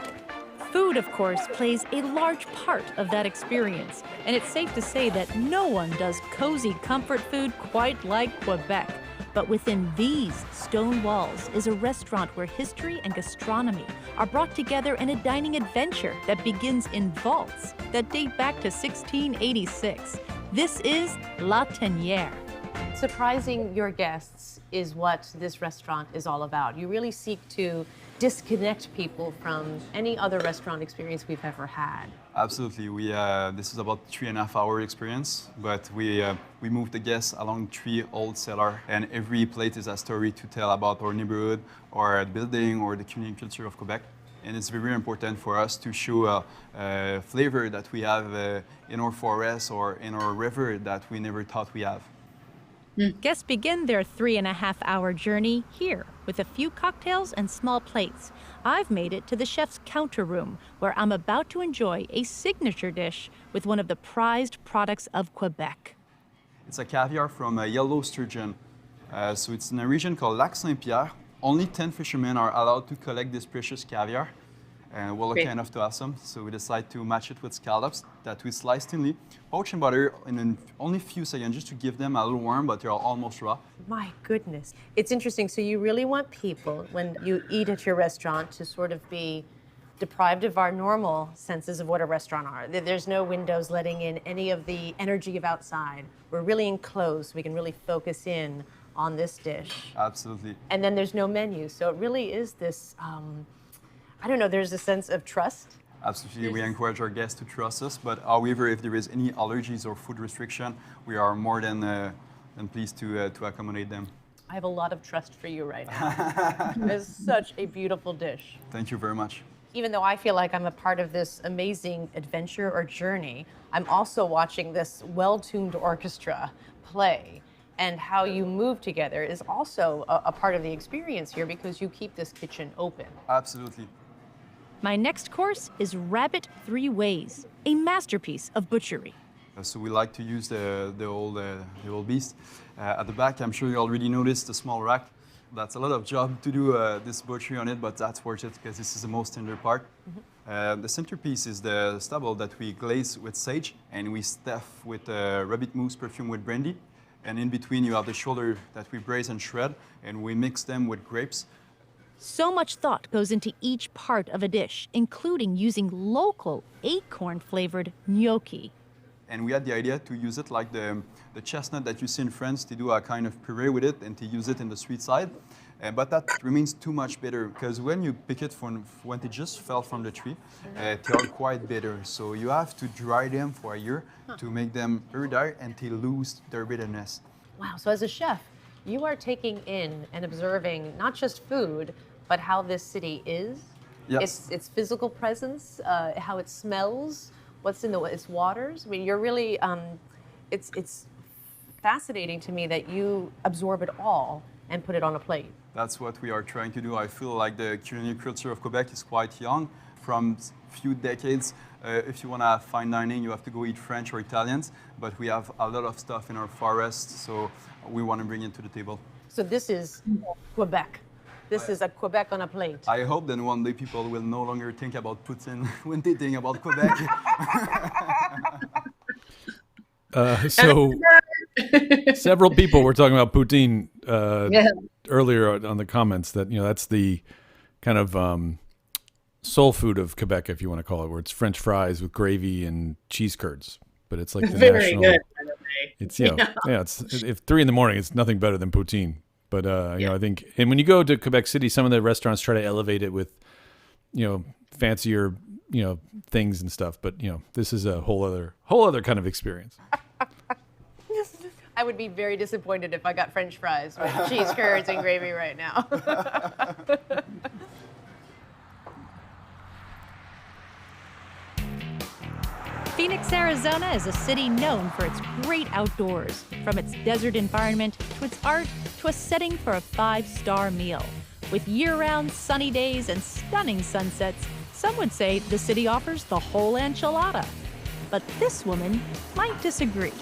Speaker 3: Food, of course, plays a large part of that experience, and it's safe to say that no one does cozy comfort food quite like Quebec. But within these stone walls is a restaurant where history and gastronomy are brought together in a dining adventure that begins in vaults that date back to 1686. This is La Tenière.
Speaker 7: Surprising your guests is what this restaurant is all about. You really seek to disconnect people from any other restaurant experience we've ever had.
Speaker 8: Absolutely. This is about 3.5 hour experience, but we move the guests along 3 old cellars, and every plate is a story to tell about our neighborhood, or the building, or the culinary culture of Quebec. And it's very important for us to show a flavor that we have in our forest or in our river that we never thought we have.
Speaker 3: Guests begin their 3.5-hour journey here with a few cocktails and small plates. I've made it to the chef's counter room, where I'm about to enjoy a signature dish with one of the prized products of Quebec.
Speaker 8: It's a caviar from a yellow sturgeon. So it's in a region called Lac Saint-Pierre, only 10 fishermen are allowed to collect this precious caviar. And we're lucky
Speaker 2: Great.
Speaker 8: enough to have some, so we decided to match it with scallops that we slice thinly, poach and butter in only a few seconds just to give them a little warm, but they're almost raw.
Speaker 7: My goodness. It's interesting. So you really want people, when you eat at your restaurant, to sort of be deprived of our normal senses of what a restaurant are. There's no windows letting in any of the energy of outside. We're really enclosed. We can really focus in on this dish.
Speaker 8: Absolutely.
Speaker 7: And then there's no menu. So it really is this, I don't know, there's a sense of trust.
Speaker 8: Absolutely, we encourage our guests to trust us, but however, if there is any allergies or food restriction, we are more than pleased to accommodate them.
Speaker 7: I have a lot of trust for you right now. It's such a beautiful dish.
Speaker 8: Thank you very much.
Speaker 7: Even though I feel like I'm a part of this amazing adventure or journey, I'm also watching this well-tuned orchestra play. And how you move together is also a part of the experience here because you keep this kitchen open.
Speaker 8: Absolutely.
Speaker 3: My next course is Rabbit Three Ways, a masterpiece of butchery.
Speaker 8: So we like to use the old beast. At the back, I'm sure you already noticed the small rack. That's a lot of job to do this butchery on it, but that's worth it because this is the most tender part. The centerpiece is the stubble that we glaze with sage and we stuff with rabbit mousse perfume with brandy. And in between, you have the shoulder that we braise and shred, and we mix them with grapes.
Speaker 3: So much thought goes into each part of a dish, including using local acorn-flavored gnocchi.
Speaker 8: And we had the idea to use it like the chestnut that you see in France, to do a kind of puree with it and to use it in the sweet side. But that remains too much bitter because when you pick it from when they just fell from the tree, they are quite bitter. So you have to dry them for a year to make them very dry and to lose their bitterness.
Speaker 7: Wow, so as a chef, you are taking in and observing not just food, but how this city is,
Speaker 8: Yes.
Speaker 7: its physical presence, how it smells, what's in its waters. I mean, you're really, it's fascinating to me that you absorb it all and put it on a plate.
Speaker 8: That's what we are trying to do. I feel like the culinary culture of Quebec is quite young. From few decades, if you want to have fine dining, you have to go eat French or Italians. But we have a lot of stuff in our forest, so we want to bring it to the table.
Speaker 7: So this is Quebec. This is a Quebec on a plate.
Speaker 8: I hope that one day people will no longer think about Putin when they think about Quebec.
Speaker 1: So several people were talking about poutine earlier on the comments that, that's the kind of soul food of Quebec, if you want to call it, where it's French fries with gravy and cheese curds. But it's like the
Speaker 2: Very
Speaker 1: national.
Speaker 2: good, by the way.
Speaker 1: It's it's if 3 a.m, it's nothing better than poutine. But I think, and when you go to Quebec City, some of the restaurants try to elevate it with, fancier, things and stuff. But this is a whole other kind of experience.
Speaker 7: I would be very disappointed if I got French fries with cheese curds and gravy right now.
Speaker 3: Phoenix, Arizona is a city known for its great outdoors, from its desert environment to its art to a setting for a 5-star meal. With year-round sunny days and stunning sunsets, some would say the city offers the whole enchilada. But this woman might disagree.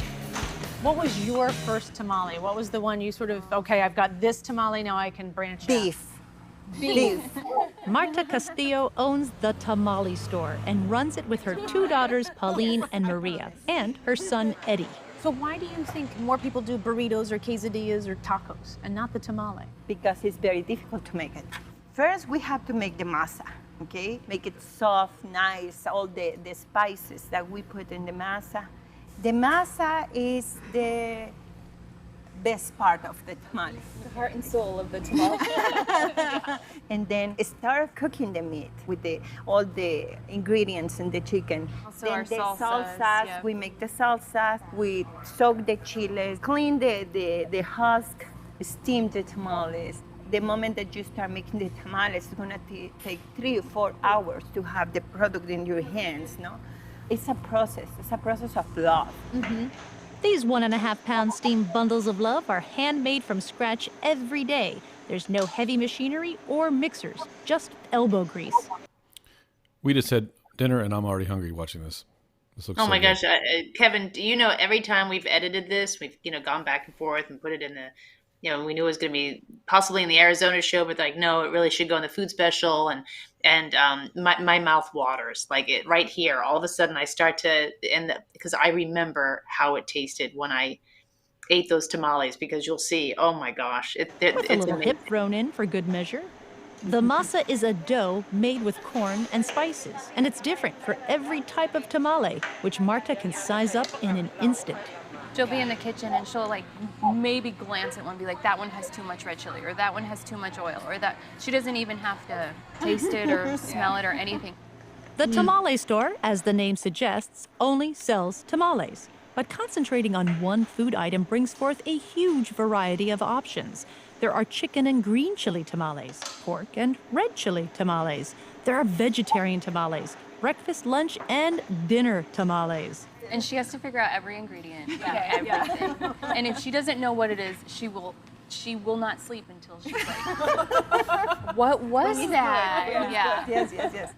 Speaker 7: What was your first tamale? What was the one you sort of, okay, I've got this tamale, now I can branch out?
Speaker 5: Beef. Beef.
Speaker 3: Marta Castillo owns the tamale store and runs it with her 2 daughters, Pauline and Maria, and her son, Eddie.
Speaker 7: So why do you think more people do burritos or quesadillas or tacos and not the tamale?
Speaker 9: Because it's very difficult to make it. First, we have to make the masa, okay? Make it soft, nice, all the spices that we put in the masa. The masa is the best part of the tamale.
Speaker 10: The heart and soul of the tamale.
Speaker 9: And then start cooking the meat with all the ingredients in the chicken.
Speaker 10: Also
Speaker 9: then
Speaker 10: our
Speaker 9: the
Speaker 10: salsas, yeah.
Speaker 9: we make the salsas, we soak the chiles, clean the husk, steam the tamales. The moment that you start making the tamales, it's gonna take 3 or 4 hours to have the product in your hands, no? It's a process of love.
Speaker 3: Mm-hmm. These 1.5-pound steamed bundles of love are handmade from scratch every day. There's no heavy machinery or mixers, just elbow grease.
Speaker 1: We just had dinner and I'm already hungry watching this. This looks
Speaker 2: Oh
Speaker 1: so
Speaker 2: my
Speaker 1: good.
Speaker 2: gosh, Kevin, do you know every time we've edited this, we've gone back and forth and put it in the we knew it was going to be possibly in the Arizona show, but like, no, it really should go in the food special. And my mouth waters like it right here. All of a sudden I start to, because I remember how it tasted when I ate those tamales, because you'll see, oh my gosh,
Speaker 3: With a
Speaker 2: it's
Speaker 3: little
Speaker 2: amazing.
Speaker 3: hip thrown in for good measure. The masa is a dough made with corn and spices, and it's different for every type of tamale, which Marta can size up in an instant.
Speaker 10: She'll be in the kitchen and she'll like maybe glance at one and be like, that one has too much red chili, or that one has too much oil, or that she doesn't even have to taste it or smell it or anything.
Speaker 3: The tamale store, as the name suggests, only sells tamales. But concentrating on one food item brings forth a huge variety of options. There are chicken and green chili tamales, pork and red chili tamales. There are vegetarian tamales, breakfast, lunch, and dinner tamales.
Speaker 10: And she has to figure out every ingredient, everything. And if she doesn't know what it is, she will not sleep until she's like, what was that? Yeah.
Speaker 9: Yes.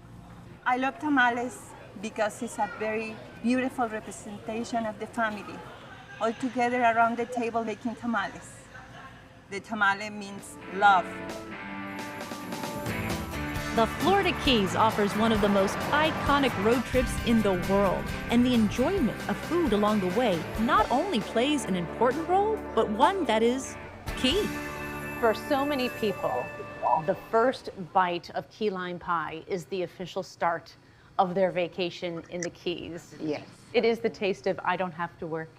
Speaker 9: I love tamales because it's a very beautiful representation of the family, all together around the table making tamales. The tamale means love.
Speaker 3: The Florida Keys offers one of the most iconic road trips in the world, and the enjoyment of food along the way not only plays an important role, but one that is key.
Speaker 7: For so many people, the first bite of key lime pie is the official start of their vacation in the Keys.
Speaker 11: Yes.
Speaker 7: It is the taste of I don't have to work.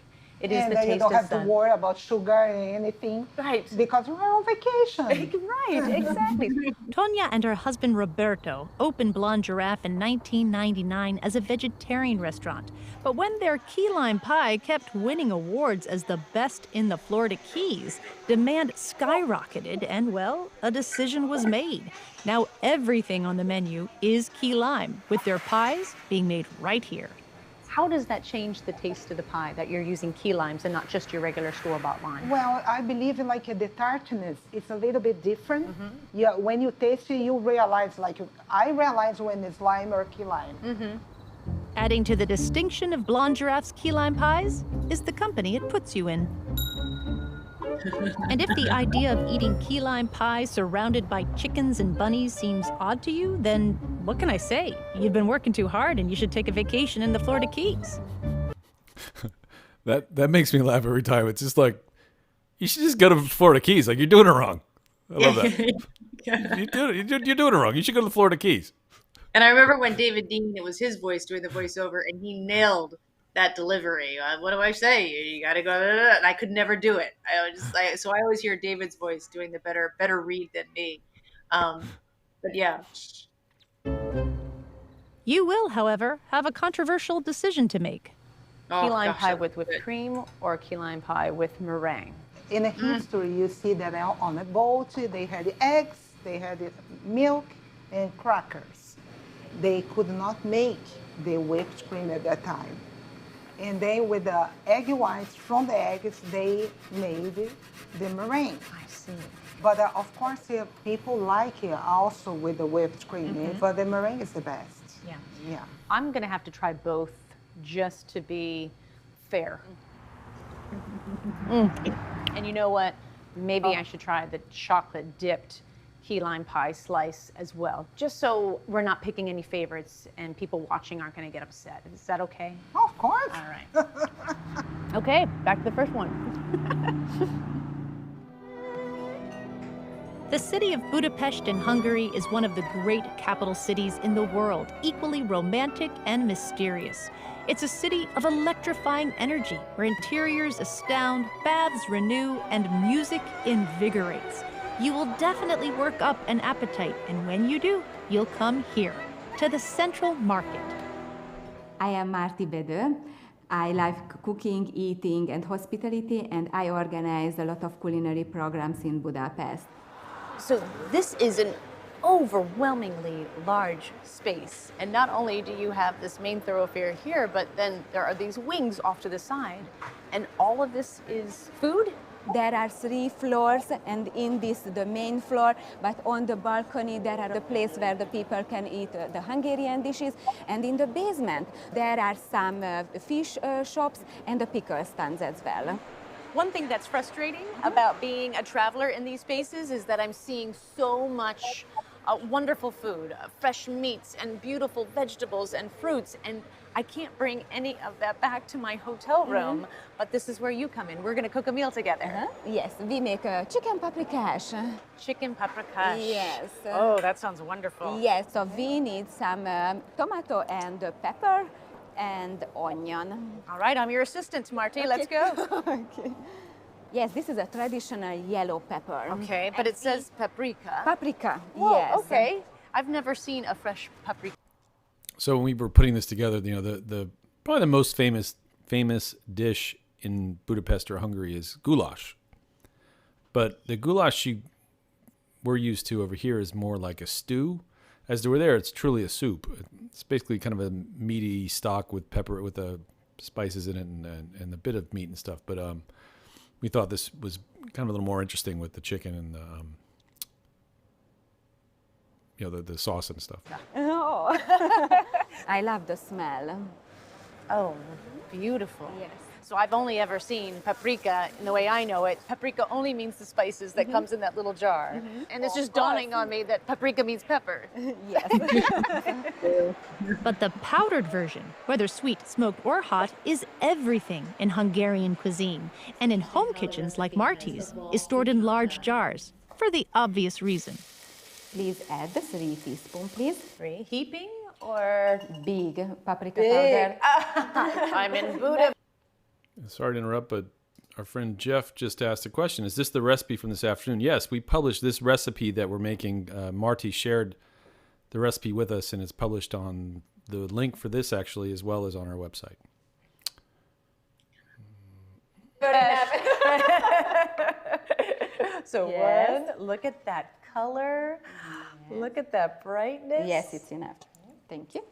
Speaker 7: It is
Speaker 11: And
Speaker 7: the
Speaker 11: then you
Speaker 7: taste
Speaker 11: don't
Speaker 7: of
Speaker 11: have to
Speaker 7: sun.
Speaker 11: worry about sugar and anything.
Speaker 7: Right.
Speaker 11: Because we're on vacation.
Speaker 7: Right, exactly.
Speaker 3: Tonya and her husband Roberto opened Blonde Giraffe in 1999 as a vegetarian restaurant. But when their key lime pie kept winning awards as the best in the Florida Keys, demand skyrocketed and, well, a decision was made. Now everything on the menu is key lime, with their pies being made right here.
Speaker 7: How does that change the taste of the pie that you're using key limes and not just your regular store-bought lime?
Speaker 11: Well, I believe like the tartness, it's a little bit different. Yeah, when you taste it, you realize, like I realize when it's lime or key lime.
Speaker 3: Adding to the distinction of Blonde Giraffe's key lime pies is the company it puts you in. And if the idea of eating key lime pie surrounded by chickens and bunnies seems odd to you, then what can I say? You've been working too hard and you should take a vacation in the Florida Keys.
Speaker 1: That makes me laugh every time. It's just like, you should just go to Florida Keys. Like, you're doing it wrong. I love that. You're doing it wrong. You should go to the Florida Keys.
Speaker 2: And I remember when David Dean, it was his voice doing the voiceover, and he nailed that delivery. What do I say? You got to go. And I could never do it. So I always hear David's voice doing the better read than me. But yeah.
Speaker 3: You will, however, have a controversial decision to make.
Speaker 7: Key lime pie with whipped cream or key lime pie with meringue?
Speaker 11: In the history, you see that on a boat, they had eggs, they had milk and crackers. They could not make the whipped cream at that time. And then with the egg whites from the eggs, they made the meringue.
Speaker 7: I see.
Speaker 11: But of course, people like it also with the whipped cream, but the meringue is the best. Yeah.
Speaker 7: I'm going to have to try both just to be fair. And you know what? Maybe I should try the chocolate dipped key lime pie slice as well, just so we're not picking any favorites and people watching aren't going to get upset. Is that okay?
Speaker 11: Of course.
Speaker 7: All right. Okay, back to the first one.
Speaker 3: The city of Budapest in Hungary is one of the great capital cities in the world, equally romantic and mysterious. It's a city of electrifying energy, where interiors astound, baths renew, and music invigorates. You will definitely work up an appetite, and when you do, you'll come here, to the Central Market.
Speaker 12: I am Marti Bedő. I like cooking, eating, and hospitality, and I organize a lot of culinary programs in Budapest.
Speaker 7: So this is an overwhelmingly large space. And not only do you have this main thoroughfare here, but then there are these wings off to the side. And all of this is food?
Speaker 12: There are 3 floors, and in this, the main floor, but on the balcony, there are the place where the people can eat the Hungarian dishes. And in the basement, there are some fish shops and the pickle stands as well.
Speaker 7: One thing that's frustrating about being a traveler in these spaces is that I'm seeing so much wonderful food, fresh meats and beautiful vegetables and fruits, and I can't bring any of that back to my hotel room, but this is where you come in. We're gonna cook a meal together.
Speaker 12: Yes, we make a chicken paprikash.
Speaker 7: Chicken paprikash.
Speaker 12: Yes.
Speaker 7: Oh, that sounds wonderful.
Speaker 12: Yes, so we need some tomato and pepper and onion.
Speaker 7: All right, I'm your assistant, Marty. Let's go.
Speaker 12: Okay. Yes, this is a traditional yellow pepper.
Speaker 7: Okay, but it says paprika.
Speaker 12: Paprika,
Speaker 7: Whoa,
Speaker 12: yes.
Speaker 7: okay. I've never seen a fresh paprika.
Speaker 1: So when we were putting this together, you know, the probably the most famous dish in Budapest or Hungary is goulash. But the goulash we're used to over here is more like a stew. As over there, it's truly a soup. It's basically kind of a meaty stock with pepper, with the spices in it, and a bit of meat and stuff. But we thought this was kind of a little more interesting with the chicken and the sauce and stuff.
Speaker 12: Oh, I love the smell.
Speaker 7: Oh, beautiful.
Speaker 12: Yes.
Speaker 7: So I've only ever seen paprika in the way I know it. Paprika only means the spices that comes in that little jar. And it's just dawning on me that paprika means pepper.
Speaker 12: Yes.
Speaker 3: But the powdered version, whether sweet, smoked, or hot, is everything in Hungarian cuisine. And in home kitchens like Marty's, is stored in large jars for the obvious reason.
Speaker 12: Please add 3 teaspoons, please.
Speaker 7: 3. Heaping or
Speaker 12: Big paprika powder.
Speaker 7: I'm in Budapest.
Speaker 1: Sorry to interrupt, but our friend Jeff just asked a question. Is this the recipe from this afternoon? Yes, we published this recipe that we're making. Marty shared the recipe with us, and it's published on the link for this, actually, as well as on our website.
Speaker 7: So
Speaker 12: Yes.
Speaker 7: look at that color. Look at that brightness.
Speaker 12: Yes, it's enough. Thank you.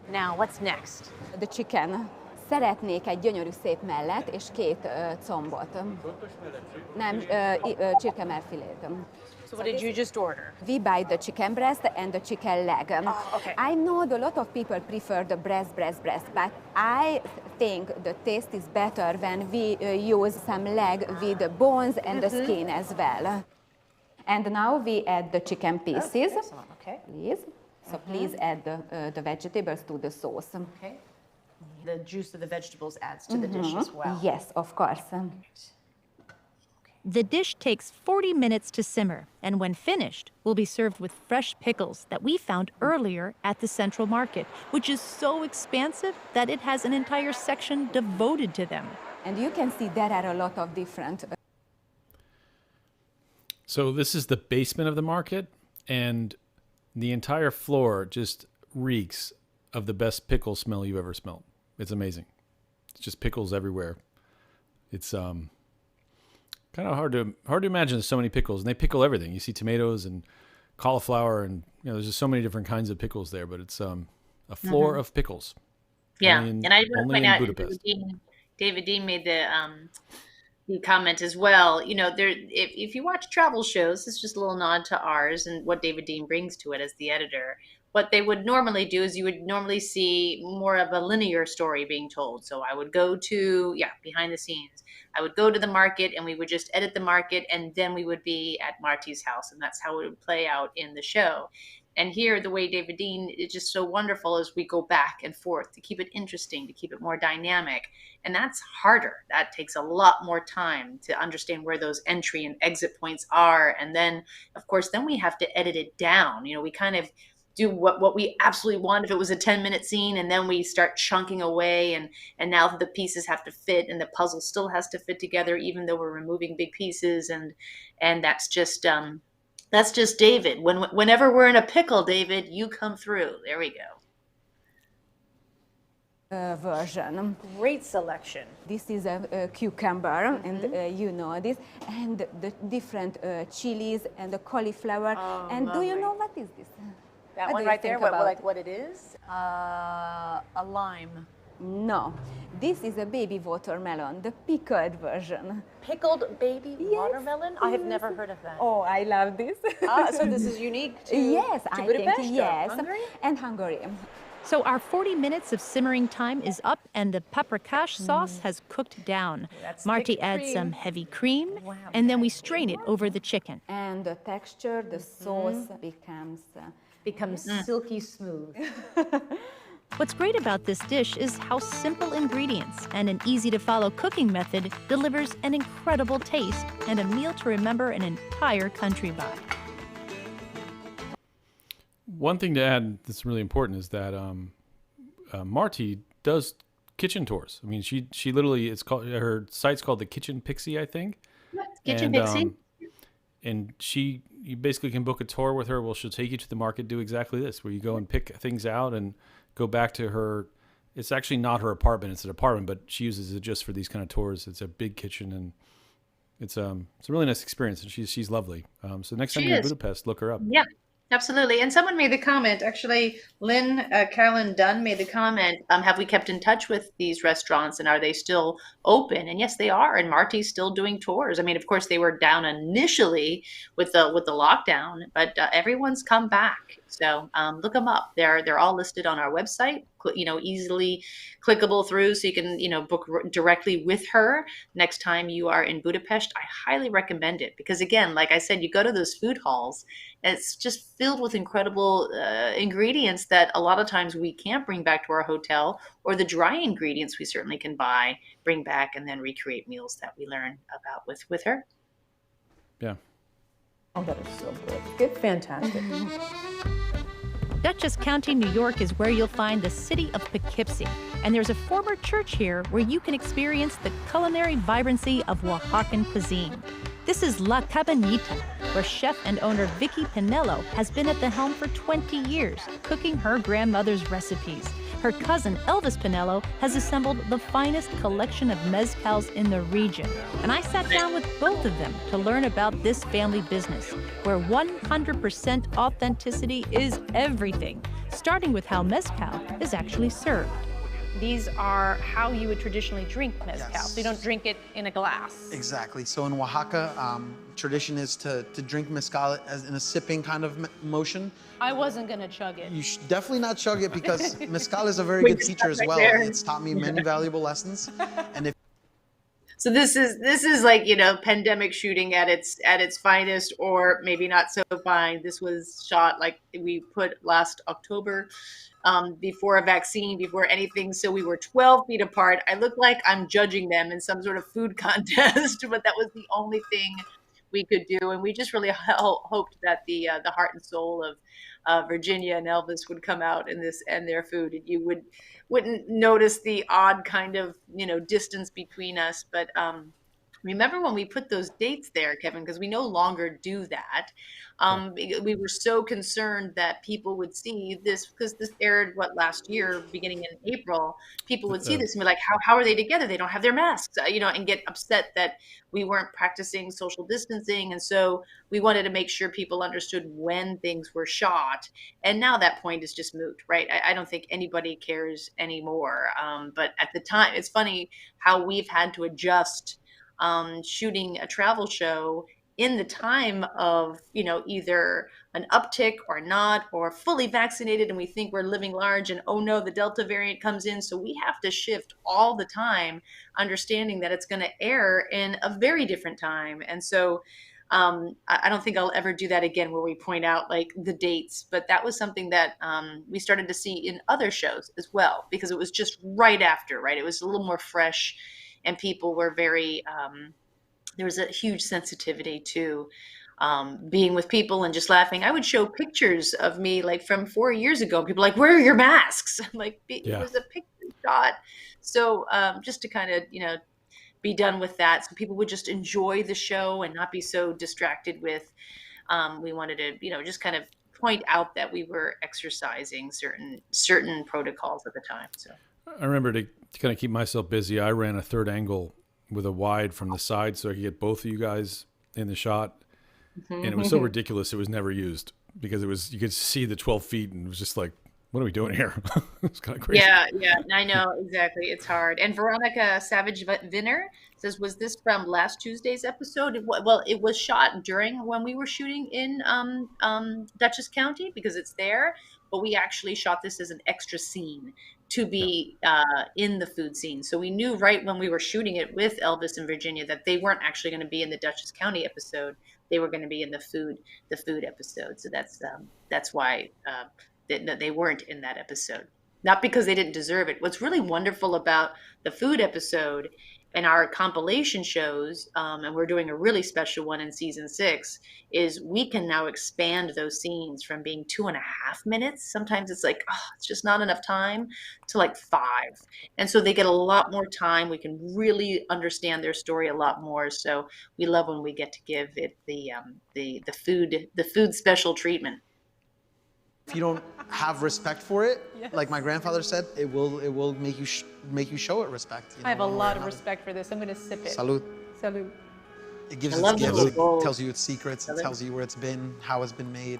Speaker 7: Now, what's next?
Speaker 12: The chicken. Szeretnék egy gyönyörű szép mellet és 2 combot. Nem, csirkemelfilét.
Speaker 7: So what did you just order?
Speaker 12: We buy the chicken breast and the chicken leg.
Speaker 7: Okay.
Speaker 12: I know that a lot of people prefer the breast, but I think the taste is better when we use some leg with the bones and the skin as well. And now we add the chicken pieces.
Speaker 7: Okay.
Speaker 12: Please. So please add the vegetables to the sauce.
Speaker 7: Okay. The juice of the vegetables adds to the dish as well.
Speaker 12: Yes, of course.
Speaker 3: The dish takes 40 minutes to simmer, and when finished, will be served with fresh pickles that we found earlier at the Central Market, which is so expansive that it has an entire section devoted to them.
Speaker 12: And you can see there are a lot of different...
Speaker 1: So this is the basement of the market, and the entire floor just reeks of the best pickle smell you've ever smelled. It's amazing. It's just pickles everywhere. It's kind of hard to imagine there's so many pickles, and they pickle everything. You see tomatoes and cauliflower, and there's just so many different kinds of pickles there. But it's a floor of pickles.
Speaker 2: Yeah,
Speaker 1: and
Speaker 2: I want to point out David Dean made the comment as well. If you watch travel shows, it's just a little nod to ours and what David Dean brings to it as the editor. What they would normally do is you would normally see more of a linear story being told. So I would go to, behind the scenes. I would go to the market and we would just edit the market, and then we would be at Marty's house, and that's how it would play out in the show. And here, the way David Dean is just so wonderful is we go back and forth to keep it interesting, to keep it more dynamic. And that's harder. That takes a lot more time to understand where those entry and exit points are. And then, of course, then we have to edit it down. We kind of do what we absolutely want if it was a 10-minute scene, and then we start chunking away, and now the pieces have to fit, and the puzzle still has to fit together even though we're removing big pieces, and that's just David. Whenever we're in a pickle, David, you come through. There we go.
Speaker 12: Version.
Speaker 7: Great selection.
Speaker 12: This is a cucumber, and you know this, and the different chilies and the cauliflower. And
Speaker 7: lovely.
Speaker 12: Do you know what is this?
Speaker 7: That
Speaker 12: What
Speaker 7: one
Speaker 12: do you
Speaker 7: right there,
Speaker 12: think
Speaker 7: what it is? A lime.
Speaker 12: No, this is a baby watermelon, the pickled version.
Speaker 7: Pickled baby watermelon? I have never heard of that.
Speaker 12: Oh, I love this.
Speaker 7: So this is unique to
Speaker 12: yes, I
Speaker 7: Budapest
Speaker 12: think yes,
Speaker 7: or Hungary?
Speaker 12: and Hungary.
Speaker 3: So our 40 minutes of simmering time is up and the paprikash sauce has cooked down. Marty adds some heavy cream and then we strain it over the chicken.
Speaker 12: And the texture, the sauce
Speaker 7: Becomes silky smooth.
Speaker 3: What's great about this dish is how simple ingredients and an easy-to-follow cooking method delivers an incredible taste and a meal to remember an entire country by.
Speaker 1: One thing to add that's really important is that Marty does kitchen tours. I mean, she literally, it's called, her site's called the Kitchen Pixie, I think.
Speaker 2: Kitchen Pixie.
Speaker 1: And you basically can book a tour with her. Well, she'll take you to the market, do exactly this, where you go and pick things out and go back to her. It's actually not her apartment; it's an apartment, but she uses it just for these kind of tours. It's a big kitchen, and it's a really nice experience. And she's lovely. So next time you're in Budapest, look her up.
Speaker 2: Yeah. Absolutely. And someone made the comment, actually, Lynn Carolyn Dunn made the comment, have we kept in touch with these restaurants and are they still open? And yes, they are. And Marty's still doing tours. I mean, of course, they were down initially with the lockdown, but everyone's come back. So look them up. They're all listed on our website, easily clickable through so you can, book directly with her next time you are in Budapest. I highly recommend it because, again, like I said, you go to those food halls, and it's just filled with incredible ingredients that a lot of times we can't bring back to our hotel, or the dry ingredients we certainly can bring back, and then recreate meals that we learn about with her.
Speaker 1: Yeah.
Speaker 4: Oh, that is so good. It's fantastic.
Speaker 3: Dutchess County, New York is where you'll find the city of Poughkeepsie. And there's a former church here where you can experience the culinary vibrancy of Oaxacan cuisine. This is La Cabanita, where chef and owner Vicky Pinello has been at the helm for 20 years, cooking her grandmother's recipes. Her cousin, Elvis Pinello, has assembled the finest collection of mezcals in the region. And I sat down with both of them to learn about this family business, where 100% authenticity is everything, starting with how mezcal is actually served.
Speaker 7: These are how you would traditionally drink mezcal.
Speaker 13: Yes.
Speaker 7: So you don't drink it in a glass.
Speaker 13: Exactly. So in Oaxaca, tradition is to drink mezcal as in a sipping kind of motion.
Speaker 7: I wasn't gonna chug it.
Speaker 13: You should definitely not chug it because mezcal is a very good teacher as well. It's taught me many valuable lessons. And if
Speaker 2: So this is like, pandemic shooting at its finest, or maybe not so fine. This was shot like we put last October, before a vaccine, before anything. So we were 12 feet apart. I look like I'm judging them in some sort of food contest, but that was the only thing we could do. And we just really hoped that the heart and soul of Virginia and Elvis would come out in this and their food. And you wouldn't notice the odd kind of, distance between us. But remember when we put those dates there, Kevin, because we no longer do that. We were so concerned that people would see this, because this aired, last year, beginning in April, people would see this and be like, how are they together? They don't have their masks, and get upset that we weren't practicing social distancing. And so we wanted to make sure people understood when things were shot. And now that point is just moot, right? I don't think anybody cares anymore. But at the time, it's funny how we've had to adjust shooting a travel show in the time of, either an uptick or not, or fully vaccinated and we think we're living large and, oh no, the Delta variant comes in. So we have to shift all the time, understanding that it's going to air in a very different time. And so I don't think I'll ever do that again, where we point out like the dates, but that was something that we started to see in other shows as well, because it was just right after, right? It was a little more fresh. And people were very, there was a huge sensitivity to being with people and just laughing. I would show pictures of me like from 4 years ago. People were like, where are your masks? I'm like, it was a picture shot. So just to kind of, be done with that. So people would just enjoy the show and not be so distracted with, we wanted to, just kind of point out that we were exercising certain protocols at the time. So
Speaker 1: I remember to kind of keep myself busy, I ran a third angle with a wide from the side so I could get both of you guys in the shot. And it was so ridiculous, it was never used, because you could see the 12 feet and it was just like, what are we doing here? It's kind of crazy.
Speaker 2: Yeah, I know, exactly. It's hard. And Veronica Savage Vinner says, was this from last Tuesday's episode? Well, it was shot during when we were shooting in Dutchess County, because it's there. but we actually shot this as an extra scene to be in the food scene. So we knew right when we were shooting it with Elvis and Virginia that they weren't actually going to be in the Dutchess County episode. They were going to be in the food episode. So that's why they weren't in that episode. Not because they didn't deserve it. What's really wonderful about the food episode and our compilation shows, and we're doing a really special one in season 6, is we can now expand those scenes from being 2.5 minutes. Sometimes it's like, it's just not enough time, to like 5. And so they get a lot more time. We can really understand their story a lot more. So we love when we get to give it the food special treatment.
Speaker 13: If you don't have respect for it, like my grandfather said, it will make you show it respect.
Speaker 4: I have a lot of respect for this. I'm going to sip it.
Speaker 13: Salud.
Speaker 4: Salud.
Speaker 13: It gives its gifts. It tells you its secrets. It tells you where it's been, how it's been made.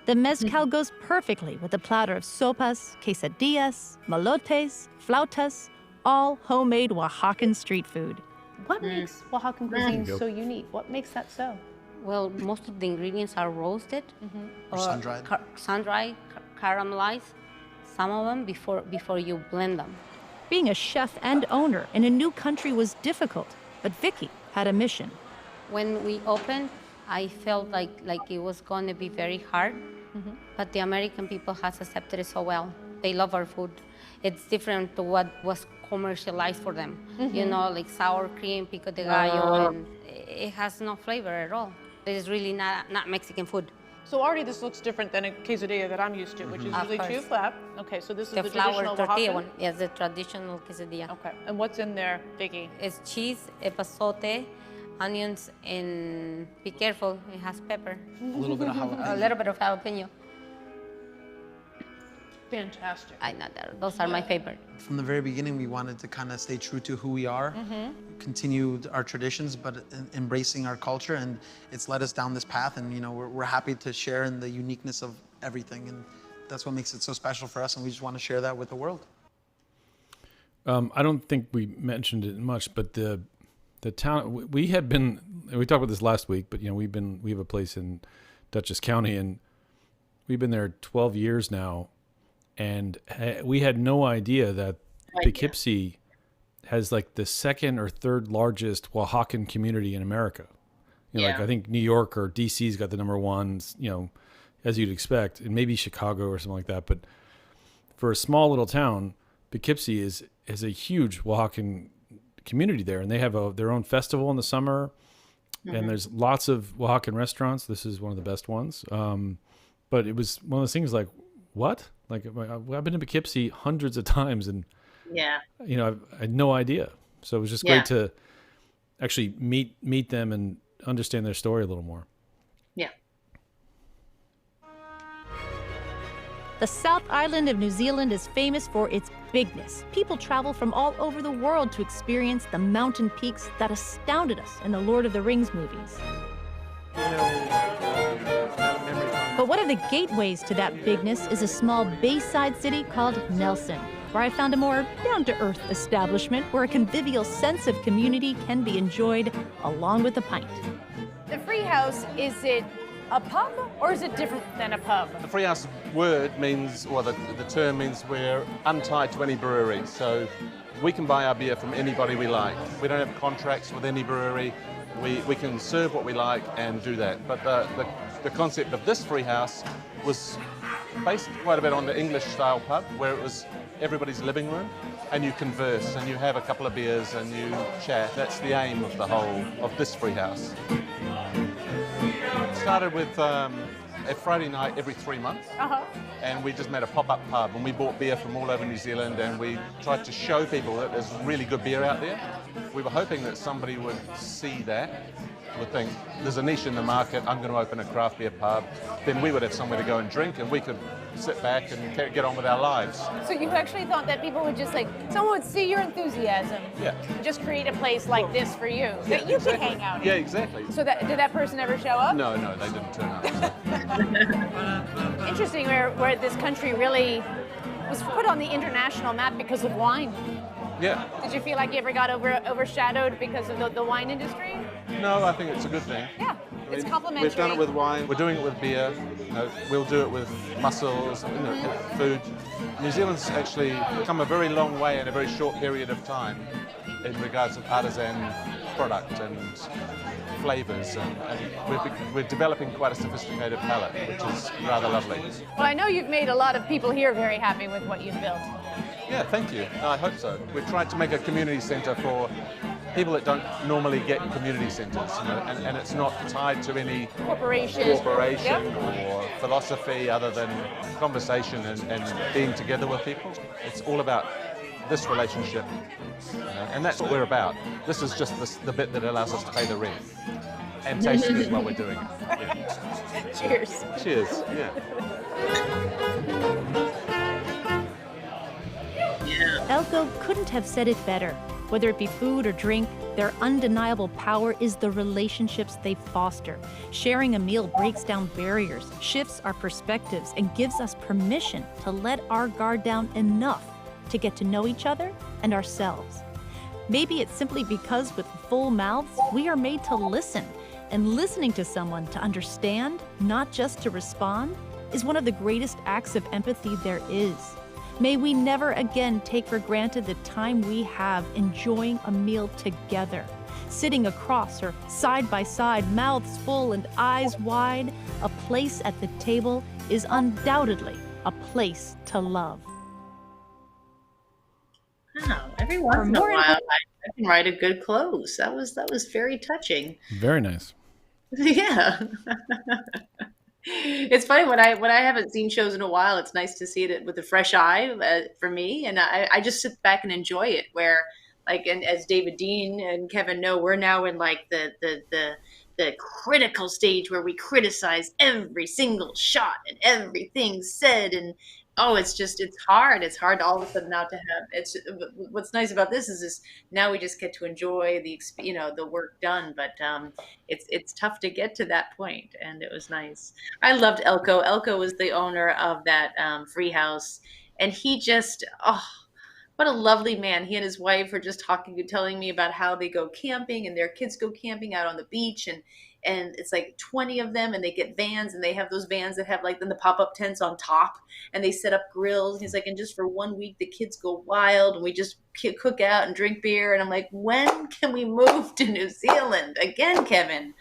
Speaker 3: The mezcal goes perfectly with a platter of sopas, quesadillas, molotes, flautas, all homemade Oaxacan street food.
Speaker 7: What makes Oaxacan cuisine so unique? What makes that so?
Speaker 14: Well, most of the ingredients are roasted
Speaker 13: or sun-dried,
Speaker 14: sun-dried, caramelized. Some of them before you blend them.
Speaker 3: Being a chef and owner in a new country was difficult, but Vicky had a mission.
Speaker 14: When we opened, I felt like it was going to be very hard, but the American people has accepted it so well. They love our food. It's different to what was commercialized for them. You know, like sour cream, pico de gallo, and it has no flavor at all. It is really not Mexican food.
Speaker 4: So already this looks different than a quesadilla that I'm used to, which is usually 2 flat. Okay, so this is the
Speaker 14: flour
Speaker 4: traditional
Speaker 14: tortilla
Speaker 4: Oaxacan?
Speaker 14: one. Yes, the traditional quesadilla.
Speaker 4: Okay, and what's in there, Vicky?
Speaker 14: It's cheese, epazote, onions, and be careful, it has pepper.
Speaker 13: A little bit of jalapeno.
Speaker 14: A little bit of jalapeno.
Speaker 4: Fantastic.
Speaker 14: I know that. Those are my favorite.
Speaker 13: From the very beginning, we wanted to kind of stay true to who we are, continue our traditions, but embracing our culture, and it's led us down this path. And we're happy to share in the uniqueness of everything, and that's what makes it so special for us. And we just want to share that with the world.
Speaker 1: I don't think we mentioned it much, but the town we talked about this last week, but we have a place in Dutchess County, and we've been there 12 years now. And we had no idea that Poughkeepsie has like the 2nd or 3rd largest Oaxacan community in America. Like I think New York or DC's got the number 1, as you'd expect, and maybe Chicago or something like that. But for a small little town, Poughkeepsie is a huge Oaxacan community there, and they have their own festival in the summer, and there's lots of Oaxacan restaurants. This is one of the best ones. But it was one of those things like, what? Like, I've been to Poughkeepsie hundreds of times, and I had no idea. So it was just great to actually meet them and understand their story a little more.
Speaker 2: Yeah.
Speaker 3: The South Island of New Zealand is famous for its bigness. People travel from all over the world to experience the mountain peaks that astounded us in the Lord of the Rings movies. But one of the gateways to that bigness is a small bayside city called Nelson, where I found a more down-to-earth establishment where a convivial sense of community can be enjoyed along with a pint.
Speaker 4: The Free House, is it a pub or is it different than a pub?
Speaker 15: The Free House word means, or the term means, we're untied to any brewery. So we can buy our beer from anybody we like. We don't have contracts with any brewery. We can serve what we like and do that. But the concept of this Free House was based quite a bit on the English-style pub, where it was everybody's living room, and you converse, and you have a couple of beers, and you chat. That's the aim of the whole of this Free House. It started with a Friday night every 3 months, and we just made a pop-up pub, and we bought beer from all over New Zealand, and we tried to show people that there's really good beer out there. We were hoping that somebody would see that, would think, there's a niche in the market, I'm going to open a craft beer pub. Then we would have somewhere to go and drink, and we could sit back and get on with our lives.
Speaker 4: So you actually thought that people would just someone would see your enthusiasm, just create a place like this for you, that you could hang out in.
Speaker 15: Yeah, exactly.
Speaker 4: So did that person ever show up?
Speaker 15: No, they didn't turn up. So.
Speaker 4: Interesting where this country really was put on the international map because of wine.
Speaker 15: Yeah.
Speaker 4: Did you feel like you ever got overshadowed because of the wine industry?
Speaker 15: No, I think it's a good thing.
Speaker 4: Yeah. It's complimentary.
Speaker 15: We've done it with wine. We're doing it with beer. You know, we'll do it with mussels, you know, food. New Zealand's actually come a very long way in a very short period of time in regards of artisan product and flavours, and we're developing quite a sophisticated palate, which is rather lovely.
Speaker 4: Well, I know you've made a lot of people here very happy with what you've built.
Speaker 15: Yeah, thank you. No, I hope so. We've tried to make a community centre for people that don't normally get community centres, you know, and it's not tied to any
Speaker 4: corporation
Speaker 15: yep. or philosophy other than conversation and being together with people. It's all about this relationship, you know, and that's what we're about. This is just the bit that allows us to pay the rent and tasting it while we're doing it. Yeah.
Speaker 4: Cheers.
Speaker 15: Cheers. Yeah.
Speaker 3: Elko couldn't have said it better. Whether it be food or drink, their undeniable power is the relationships they foster. Sharing a meal breaks down barriers, shifts our perspectives, and gives us permission to let our guard down enough to get to know each other and ourselves. Maybe it's simply because with full mouths, we are made to listen, and listening to someone to understand, not just to respond, is one of the greatest acts of empathy there is. May we never again take for granted the time we have enjoying a meal together. Sitting across or side by side, mouths full and eyes wide, a place at the table is undoubtedly a place to love.
Speaker 2: Wow, every once in a while I can write a good close. That was very touching.
Speaker 1: Very nice.
Speaker 2: Yeah. It's funny when I haven't seen shows in a while. It's nice to see it with a fresh eye for me, and I just sit back and enjoy it. Where, like, and as David Dean and Kevin know, we're now in like the critical stage where we criticize every single shot and everything said, and it's hard. It's hard all of a sudden now to have. It's what's nice about this is now we just get to enjoy the work done. But it's tough to get to that point, and it was nice. I loved Elko. Elko was the owner of that free house, and he just what a lovely man. He and his wife are just telling me about how they go camping and their kids go camping out on the beach, and it's like 20 of them, and they get vans, and they have those vans that have like then the pop-up tents on top, and they set up grills. He's like, and just for 1 week, the kids go wild, and we just cook out and drink beer. And I'm like, when can we move to New Zealand again, Kevin?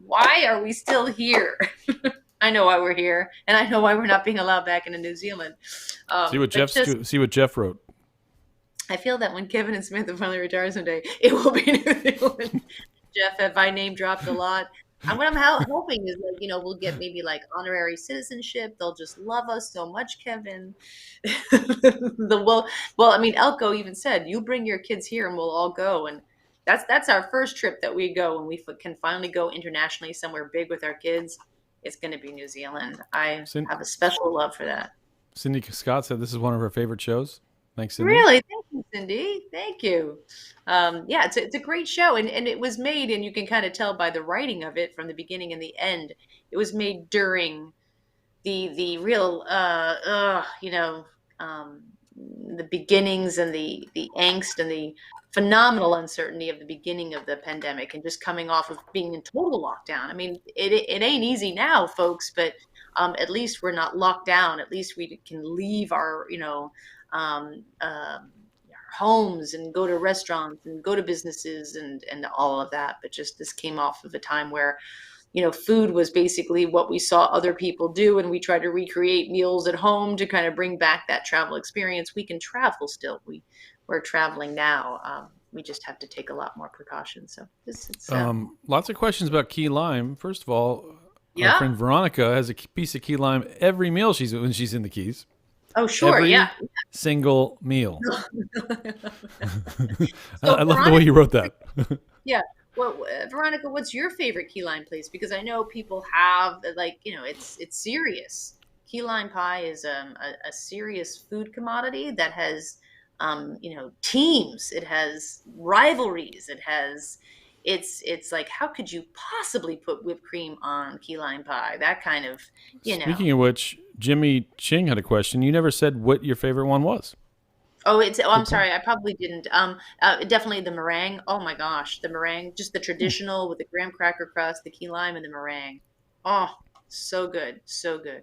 Speaker 2: Why are we still here? I know why we're here, and I know why we're not being allowed back into New Zealand.
Speaker 1: See what Jeff wrote.
Speaker 2: I feel that when Kevin and Samantha finally retire someday, it will be New Zealand. Jeff, have I name dropped a lot? And what I'm hoping is that, we'll get maybe like honorary citizenship. They'll just love us so much, Kevin. Elko even said, you bring your kids here and we'll all go. And that's our first trip that we go when we can finally go internationally somewhere big with our kids. It's going to be New Zealand. I have a special love for that.
Speaker 1: Cindy Scott said this is one of her favorite shows. Thanks, Cindy.
Speaker 2: Really? Thank you, Cindy. Thank you. It's a great show. And it was made, and you can kind of tell by the writing of it from the beginning and the end, it was made during the real, the beginnings and the angst and the phenomenal uncertainty of the beginning of the pandemic, and just coming off of being in total lockdown. I mean, it ain't easy now, folks, but at least we're not locked down. At least we can leave our, homes and go to restaurants and go to businesses and all of that. But just this came off of a time where, food was basically what we saw other people do, and we tried to recreate meals at home to kind of bring back that travel experience. We can travel still. We're traveling now. We just have to take a lot more precautions. So
Speaker 1: lots of questions about key lime. First of all, our friend Veronica has a piece of key lime every meal when she's in the Keys.
Speaker 2: Oh, sure.
Speaker 1: Every
Speaker 2: yeah.
Speaker 1: single meal.
Speaker 2: So
Speaker 1: I love the way you wrote that.
Speaker 2: Yeah. Well, Veronica, what's your favorite key lime place? Because I know people have it's serious. Key lime pie is a serious food commodity that has, teams. It has rivalries. It's like, how could you possibly put whipped cream on key lime pie? That kind of,
Speaker 1: Speaking of which, Jimmy Ching had a question. You never said what your favorite one was.
Speaker 2: Oh, I'm sorry. I probably didn't. Definitely the meringue. Oh my gosh, the meringue, just the traditional with the graham cracker crust, the key lime, and the meringue. Oh, so good, so good.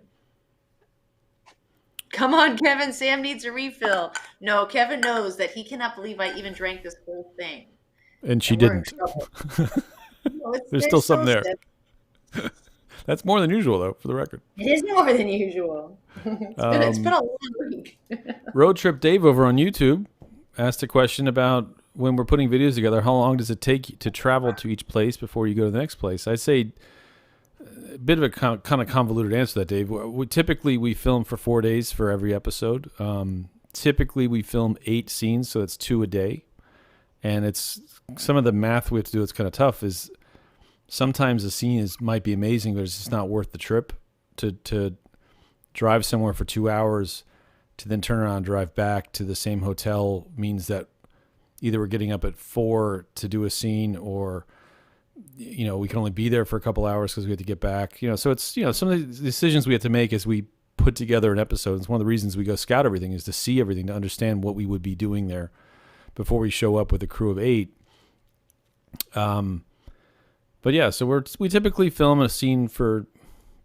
Speaker 2: Come on, Kevin. Sam needs a refill. No, Kevin knows that he cannot believe I even drank this whole thing.
Speaker 1: And she
Speaker 2: we're in
Speaker 1: didn't.
Speaker 2: trouble. No,
Speaker 1: There's still something
Speaker 2: so
Speaker 1: there. That's more than usual, though, for the record.
Speaker 2: It is more than usual. It's been a long week.
Speaker 1: Road Trip Dave over on YouTube asked a question about when we're putting videos together, how long does it take to travel to each place before you go to the next place? I'd say a bit of a kind of convoluted answer to that, Dave. Typically, we film for 4 days for every episode. Typically, we film 8 scenes, so that's 2 a day. And it's some of the math we have to do. It's kind of tough. Is sometimes a scene might be amazing, but it's just not worth the trip to drive somewhere for 2 hours to then turn around and drive back to the same hotel means that either we're getting up at 4 to do a scene, or we can only be there for a couple hours because we have to get back. So it's some of the decisions we have to make as we put together an episode. It's one of the reasons we go scout everything, is to see everything, to understand what we would be doing there before we show up with a crew of 8. But yeah, so we typically film a scene for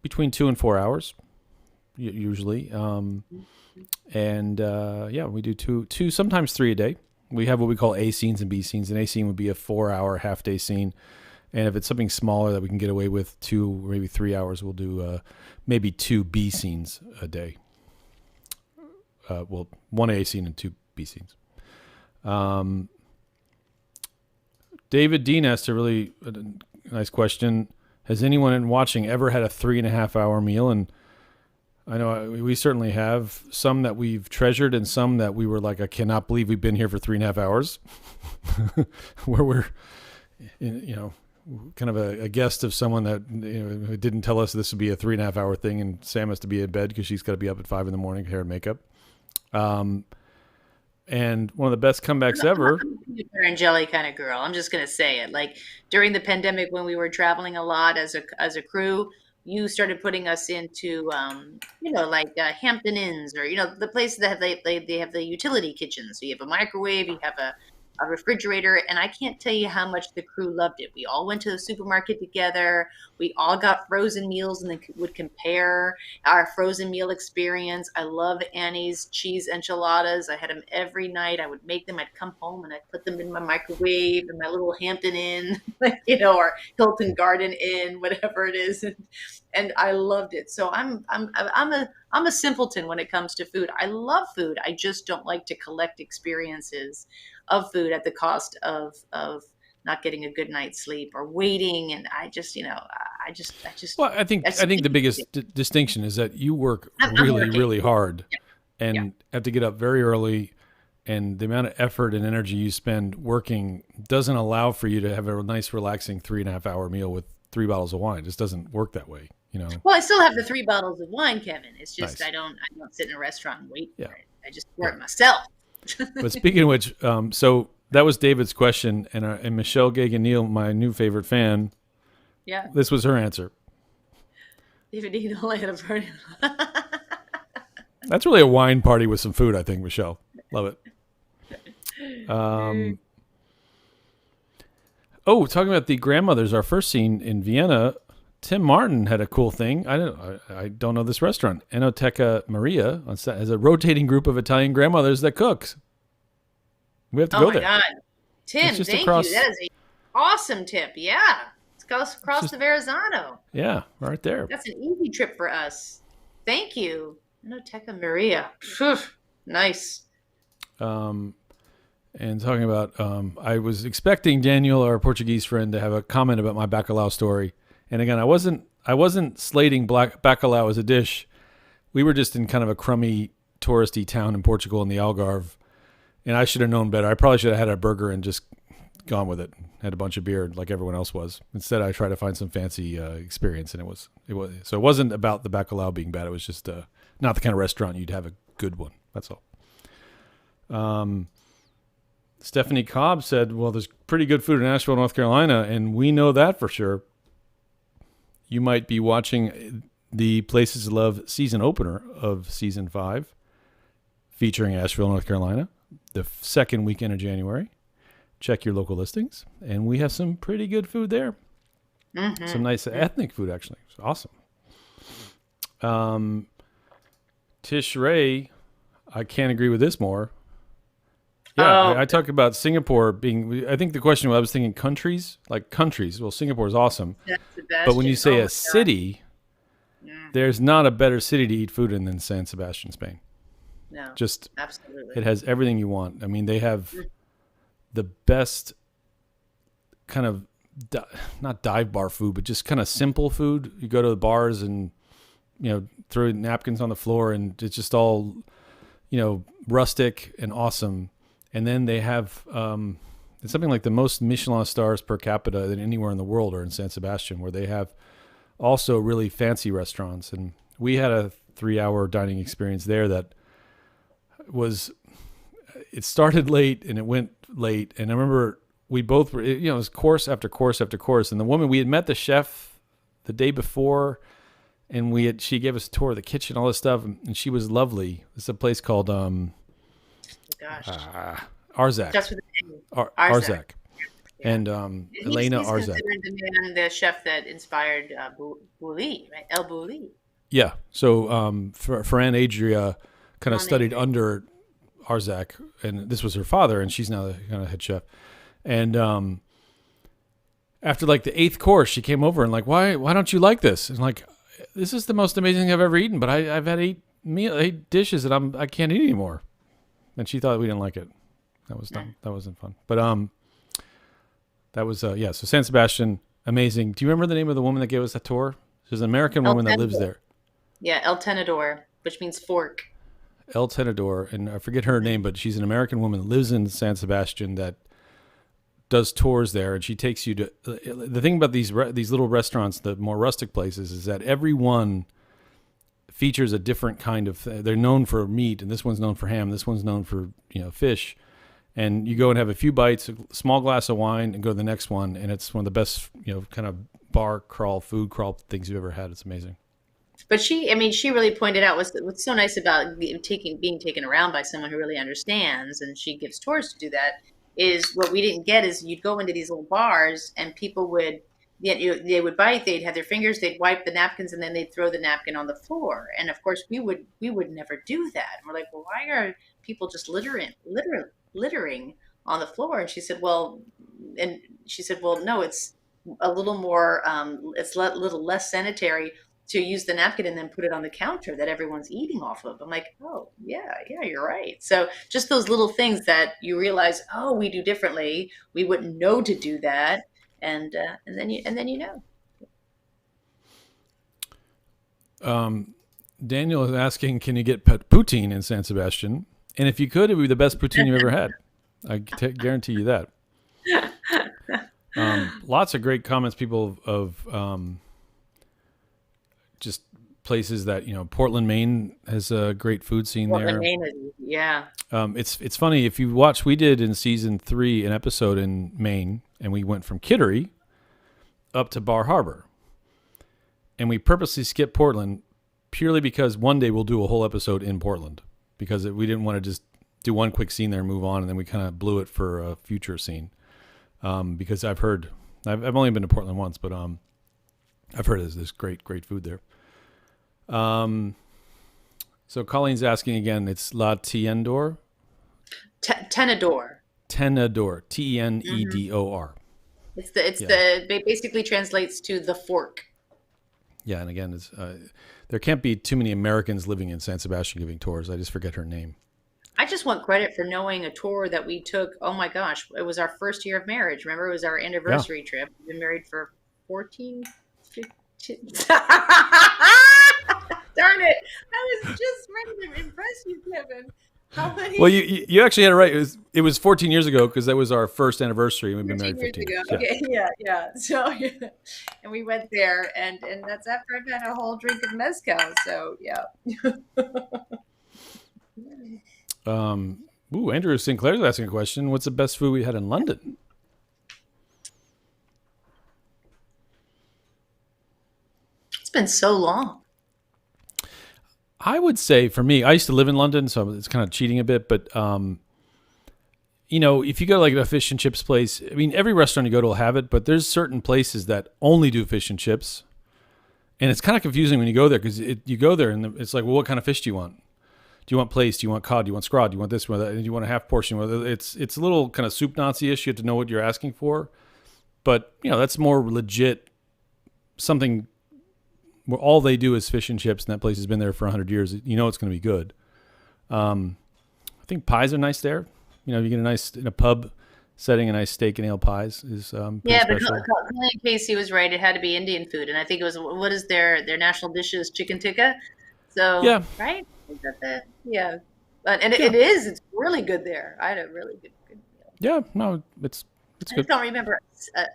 Speaker 1: between 2 and 4 hours, usually. We do two, sometimes 3 a day. We have what we call A scenes and B scenes. An A scene would be a 4-hour half-day scene. And if it's something smaller that we can get away with 2 or maybe 3 hours, we'll do maybe 2 B scenes a day. 1 A scene and 2 B scenes. David Dean asked a really nice question. Has anyone watching ever had a 3.5-hour meal? And I know we certainly have some that we've treasured, and some that we were like, I cannot believe we've been here for 3.5 hours, where we're, kind of a guest of someone that who didn't tell us this would be a 3.5-hour thing, and Sam has to be in bed because she's got to be up at 5 a.m, hair and makeup. And one of the best comebacks ever.
Speaker 2: I'm a peanut butter and jelly kind of girl. I'm just going to say it. Like during the pandemic, when we were traveling a lot as a crew, you started putting us into, Hampton Inns, or, the places that they have the utility kitchens. So you have a microwave, you have a refrigerator, and I can't tell you how much the crew loved it. We all went to the supermarket together. We all got frozen meals and then would compare our frozen meal experience. I love Annie's cheese enchiladas. I had them every night. I would make them. I'd come home and I'd put them in my microwave in my little Hampton Inn, or Hilton Garden Inn, whatever it is. And I loved it. So I'm a simpleton when it comes to food. I love food. I just don't like to collect experiences of food at the cost of not getting a good night's sleep or waiting. And I just.
Speaker 1: Well, I think the biggest distinction is that you work really hard, and have to get up very early, and the amount of effort and energy you spend working doesn't allow for you to have a nice, relaxing 3.5-hour meal with 3 bottles of wine. It just doesn't work that way.
Speaker 2: Well, I still have the 3 bottles of wine, Kevin. It's just
Speaker 1: Nice.
Speaker 2: I don't sit in a restaurant and wait for it. I just pour it myself.
Speaker 1: But speaking of which, so that was David's question, and Michelle Gagan-Neal, my new favorite fan,
Speaker 2: Yeah.
Speaker 1: this was her answer.
Speaker 2: David Dean only had a party.
Speaker 1: That's really a wine party with some food, I think, Michelle. Love it. Talking about the grandmothers, our first scene in Vienna, Tim Martin had a cool thing. I don't know this restaurant. Enoteca Maria has a rotating group of Italian grandmothers that cooks. We have to go there.
Speaker 2: Oh my God, Tim!
Speaker 1: It's just
Speaker 2: Thank
Speaker 1: across-
Speaker 2: you. That is an awesome tip. Yeah, it's across the Verrazano.
Speaker 1: Yeah, right there.
Speaker 2: That's an easy trip for us. Thank you, Enoteca Maria. Phew, nice.
Speaker 1: And talking about, I was expecting Daniel, our Portuguese friend, to have a comment about my bacalhau story. And again, I wasn't slating bacalhau as a dish. We were just in kind of a crummy, touristy town in Portugal in the Algarve, and I should have known better. I probably should have had a burger and just gone with it. Had a bunch of beer like everyone else was. Instead, I tried to find some fancy experience, and it was. So it wasn't about the bacalhau being bad. It was just not the kind of restaurant you'd have a good one. That's all. Stephanie Cobb said, "Well, there's pretty good food in Asheville, North Carolina, and we know that for sure." You might be watching the Places to Love season opener of season 5, featuring Asheville, North Carolina. the second weekend of January. Check your local listings, and we have some pretty good food there.
Speaker 2: Mm-hmm.
Speaker 1: Some nice ethnic food, actually. It's awesome. Tishrei, I can't agree with this more. Yeah, I talk about Singapore being. I think the question was, I was thinking countries, like countries. Well, Singapore is awesome, but when you say a city, there's not a better city to eat food in than San Sebastian, Spain.
Speaker 2: No,
Speaker 1: just
Speaker 2: absolutely.
Speaker 1: It has everything you want. I mean, they have the best kind of not dive bar food, but just kind of simple food. You go to the bars and throw napkins on the floor, and it's just all rustic and awesome. And then they have it's something like the most Michelin stars per capita than anywhere in the world are in San Sebastian, where they have also really fancy restaurants. And we had a 3-hour dining experience there that it started late and it went late. And I remember we both were, it was course after course after course. And the woman, we had met the chef the day before, and she gave us a tour of the kitchen, all this stuff. And she was lovely. It's a place called, Arzak.
Speaker 2: That's what the name.
Speaker 1: Arzak. And Elena
Speaker 2: he's
Speaker 1: Arzak.
Speaker 2: considered the chef that inspired Bouli, right? El Bouli.
Speaker 1: Yeah. So Ferran Adria kind of studied under Arzak, and this was her father, and she's now the kind of head chef. And after like the 8th course, she came over and like, why don't you like this? And like, this is the most amazing thing I've ever eaten, but I've had 8 dishes and I can't eat anymore. And she thought we didn't like it. That was dumb. That wasn't fun. But that was so San Sebastian, amazing. Do you remember the name of the woman that gave us that tour? She's an American woman that lives there.
Speaker 2: Yeah, El Tenedor, which means fork.
Speaker 1: El Tenedor, and I forget her name, but she's an American woman that lives in San Sebastian that does tours there, and she takes you to the thing about these little restaurants, the more rustic places, is that every one features a different kind of. They're known for meat, and this one's known for ham. This one's known for fish. And you go and have a few bites, a small glass of wine, and go to the next one, and it's one of the best, kind of bar crawl, food crawl things you've ever had. It's amazing.
Speaker 2: But she really pointed out what's so nice about being taken around by someone who really understands, and she gives tours to do that. Is what we didn't get is you'd go into these little bars and people would. They would bite. They'd have their fingers. They'd wipe the napkins, and then they'd throw the napkin on the floor. And of course, we would never do that. And we're like, well, why are people just littering on the floor? And she said, well, no, it's a little more. It's a little less sanitary to use the napkin and then put it on the counter that everyone's eating off of. I'm like, oh yeah, you're right. So just those little things that you realize, oh, we do differently. We wouldn't know to do that. And then you know.
Speaker 1: Daniel is asking, can you get poutine in San Sebastian? And if you could, it would be the best poutine you've ever had. I guarantee you that. Lots of great comments, people of just places that Portland, Maine has a great food scene there.
Speaker 2: Portland, Maine, yeah.
Speaker 1: It's funny if you watch. We did in season 3 an episode in Maine. And we went from Kittery up to Bar Harbor. And we purposely skipped Portland purely because one day we'll do a whole episode in Portland. Because we didn't want to just do one quick scene there and move on. And then we kind of blew it for a future scene. Because I've only been to Portland once, but I've heard there's great food there. So Colleen's asking again, it's La Tiendor?
Speaker 2: Tenedor.
Speaker 1: Tenedor, Tenedor.
Speaker 2: It basically translates to the fork.
Speaker 1: Yeah, and again, there can't be too many Americans living in San Sebastian giving tours. I just forget her name.
Speaker 2: I just want credit for knowing a tour that we took. Oh my gosh, it was our first year of marriage. Remember, it was our anniversary trip. We've been married for 14, 15. Darn it! I was just ready to impress you, Kevin. How many?
Speaker 1: Well, you actually had it right. It was 14 years ago because that was our first anniversary. We've been married 15 years ago.
Speaker 2: Okay, yeah. So, and we went there, and that's after I've had a whole drink of mezcal. So, yeah.
Speaker 1: Andrew Sinclair's asking a question. What's the best food we had in London?
Speaker 2: It's been so long.
Speaker 1: I would say for me, I used to live in London, so it's kind of cheating a bit, but if you go to like a fish and chips place, I mean, every restaurant you go to will have it, but there's certain places that only do fish and chips. And it's kind of confusing when you go there because you go there and it's like, well, what kind of fish do you want? Do you want plaice? Do you want cod? Do you want scrod? Do you want this? Do you want a half portion? It's a little kind of soup Nazi-ish. You have to know what you're asking for. But, that's more legit, something where all they do is fish and chips, and that place has been there for 100 years. It's going to be good. I think pies are nice there. You get in a pub setting, a nice steak and ale pies is pretty special.
Speaker 2: But Casey was right. It had to be Indian food. And I think it was, what is their national dish is chicken tikka. So,
Speaker 1: yeah.
Speaker 2: Right? Is that yeah. But, it is. It's really good there. I had a really good meal.
Speaker 1: Yeah, no, it's
Speaker 2: I
Speaker 1: good.
Speaker 2: just don't remember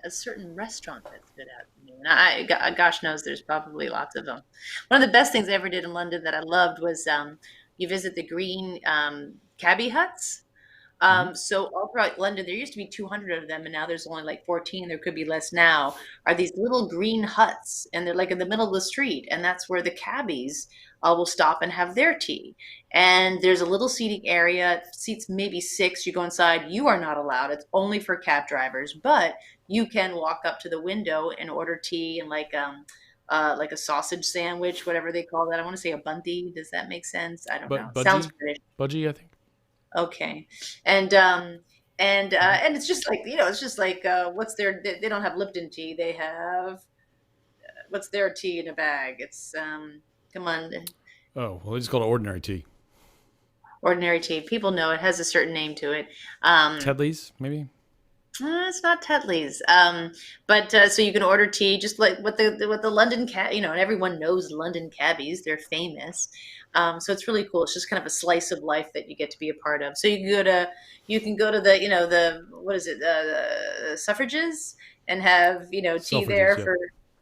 Speaker 2: a certain restaurant that stood out to me. And gosh knows there's probably lots of them. One of the best things I ever did in London that I loved was you visit the green cabbie huts. So all throughout London, there used to be 200 of them, and now there's only like 14. There could be less now. Are these little green huts, and they're like in the middle of the street, and that's where the cabbies will stop and have their tea. And there's a little seating area, seats maybe 6. You go inside. You are not allowed. It's only for cab drivers, but you can walk up to the window and order tea and like a sausage sandwich, whatever they call that. I want to say a bunty. Does that make sense? I don't know.
Speaker 1: Budgie?
Speaker 2: Sounds British.
Speaker 1: Budgie, I think.
Speaker 2: Okay. And it's just like, it's just like, what's their, they don't have Lipton tea. They have, what's their tea in a bag? It's, come on.
Speaker 1: Oh, well, they just call it ordinary tea.
Speaker 2: Ordinary tea. People know it has a certain name to it.
Speaker 1: Tetley's, maybe?
Speaker 2: It's not Tetley's. But so you can order tea, just like what the London and everyone knows London cabbies. They're famous. So it's really cool. It's just kind of a slice of life that you get to be a part of. So you can go to the what is it, the suffrages, and have tea there for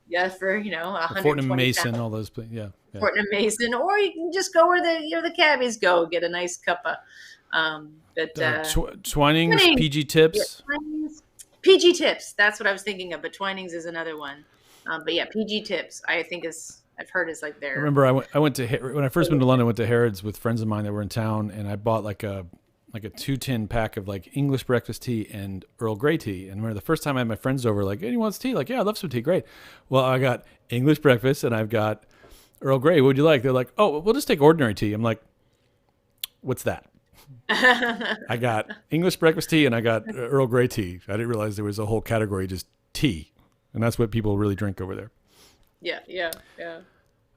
Speaker 2: 120
Speaker 1: Fortnum Mason,
Speaker 2: pounds.
Speaker 1: all those places. Yeah.
Speaker 2: Fortnum Mason, or you can just go where the cabbies go, get a nice cuppa.
Speaker 1: Twinings, PG Tips.
Speaker 2: Yeah, Twinings, PG Tips. That's what I was thinking of. But Twinings is another one. But yeah, PG Tips. I think I've heard is like their.
Speaker 1: I remember I went to when I first moved to London. I went to Harrods with friends of mine that were in town, and I bought like a 2-tin pack of like English breakfast tea and Earl Grey tea. And I remember the first time I had my friends over, like, "Hey, you want tea?" Like, "Yeah, I love some tea." Great. Well, I got English breakfast and I've got Earl Grey. What would you like? They're like, "Oh, we'll just take ordinary tea." I'm like, "What's that?" I got English breakfast tea and I got Earl Grey tea. I didn't realize there was a whole category just tea, and that's what people really drink over there.
Speaker 2: Yeah.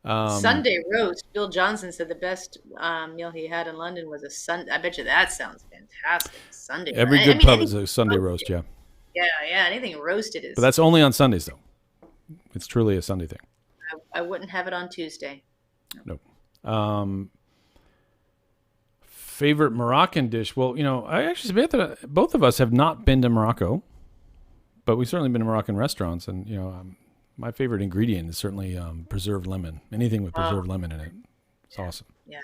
Speaker 2: Sunday roast. Bill Johnson said the best meal he had in London was a Sunday. I bet you that sounds fantastic. Sunday.
Speaker 1: Every good pub is a Sunday roast. Yeah.
Speaker 2: Yeah. Anything roasted is.
Speaker 1: But that's only on Sundays, though. It's truly a Sunday thing.
Speaker 2: I wouldn't have it on Tuesday.
Speaker 1: No. Favorite Moroccan dish? Well, I actually submit that both of us have not been to Morocco, but we've certainly been to Moroccan restaurants, and my favorite ingredient is certainly preserved lemon. Anything with preserved lemon in it, it's awesome.
Speaker 2: Yeah.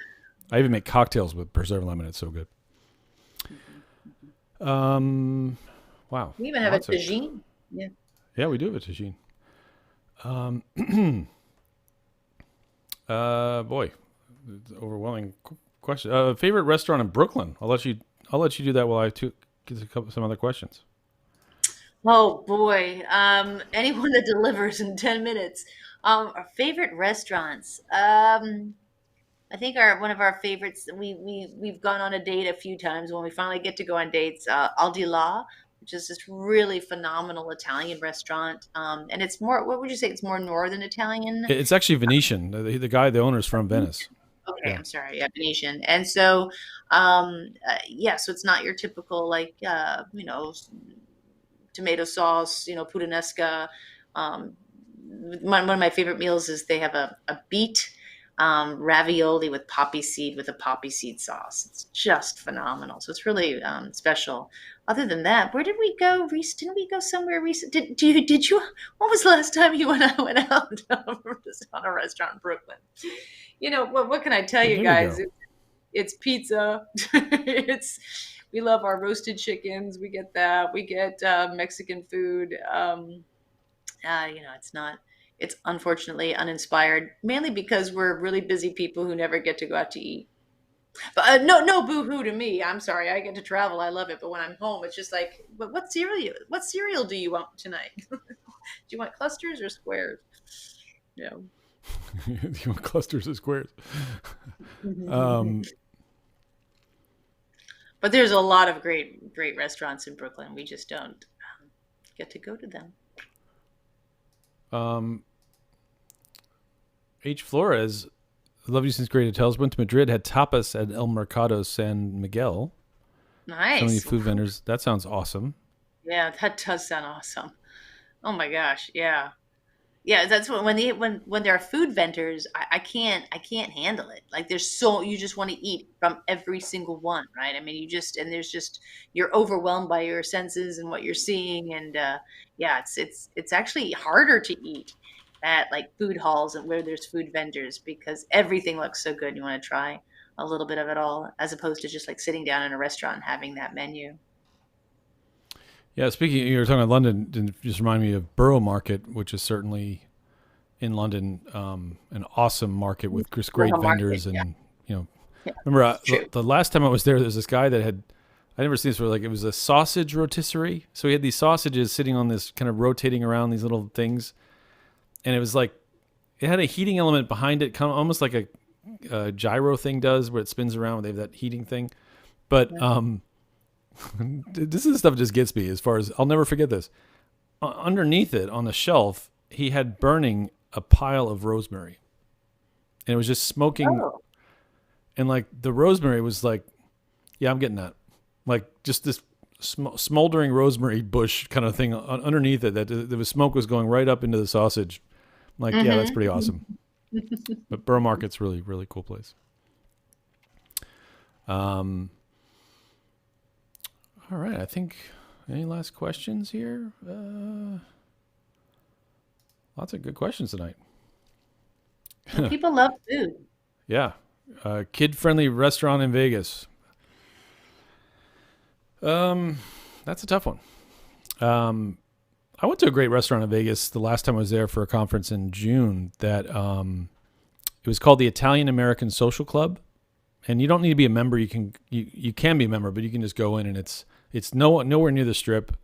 Speaker 1: I even make cocktails with preserved lemon. It's so good. Wow.
Speaker 2: We even have a tagine. Yeah.
Speaker 1: Yeah, we do have a tagine. Boy, it's an overwhelming question. Favorite restaurant in Brooklyn? I'll let you do that while I get some other questions.
Speaker 2: Oh boy. Anyone that delivers in 10 minutes. Our favorite restaurants. I think one of our favorites. We've gone on a date a few times when we finally get to go on dates. Al Dila, which is this really phenomenal Italian restaurant. And it's more. What would you say? It's more northern Italian.
Speaker 1: It's actually Venetian. The owner's from Venice.
Speaker 2: Okay, yeah. I'm sorry. Yeah, Venetian. And so, so it's not your typical tomato sauce, puttanesca. One of my favorite meals is they have a beet ravioli with poppy seed sauce. It's just phenomenal. So it's really special. Other than that, where did we go? Didn't we go somewhere recent? Did you? When was the last time you and I went out on a restaurant in Brooklyn? What can I tell you guys? It's pizza. We love our roasted chickens. We get that. We get Mexican food. It's unfortunately uninspired, mainly because we're really busy people who never get to go out to eat. But no boo-hoo to me. I'm sorry. I get to travel. I love it. But when I'm home, it's just like, but what cereal do you want tonight? Do you want clusters or squares? Yeah.
Speaker 1: Do you want clusters or squares?
Speaker 2: But there's a lot of great restaurants in Brooklyn. We just don't get to go to them.
Speaker 1: H. Flores, love you since great hotels. Went to Madrid, had tapas at El Mercado San Miguel.
Speaker 2: Nice.
Speaker 1: So many food vendors. That sounds awesome.
Speaker 2: Yeah, that does sound awesome. Oh my gosh, yeah. Yeah, that's when there are food vendors, I can't handle it. Like you just want to eat from every single one, right? I mean, you're overwhelmed by your senses and what you're seeing, and yeah, it's actually harder to eat at like food halls and where there's food vendors because everything looks so good. You want to try a little bit of it all, as opposed to just like sitting down in a restaurant and having that menu.
Speaker 1: Yeah, speaking, you were talking about London, and just remind me of Borough Market, which is certainly in London an awesome market with just great vendors. And, remember the last time I was there was this guy that I'd never seen this before, like it was a sausage rotisserie. So he had these sausages sitting on this kind of rotating around these little things. And it was like, it had a heating element behind it, kind of almost like a gyro thing does where it spins around. They have that heating thing. But, this is the stuff that just gets me as far as I'll never forget this. Underneath it on the shelf, he had burning a pile of rosemary, and it was just smoking. Oh. And like the rosemary was like, yeah, I'm getting that. Like just this smoldering rosemary bush kind of thing underneath it. That the smoke was going right up into the sausage. I'm like, yeah, that's pretty awesome. But Borough Market's really, really cool place. All right, I think any last questions here? Lots of good questions tonight.
Speaker 2: People love food.
Speaker 1: Yeah. Kid-friendly restaurant in Vegas. That's a tough one. I went to a great restaurant in Vegas the last time I was there for a conference in June that it was called the Italian American Social Club. And you don't need to be a member. You can be a member, but you can just go in, and it's nowhere near the Strip.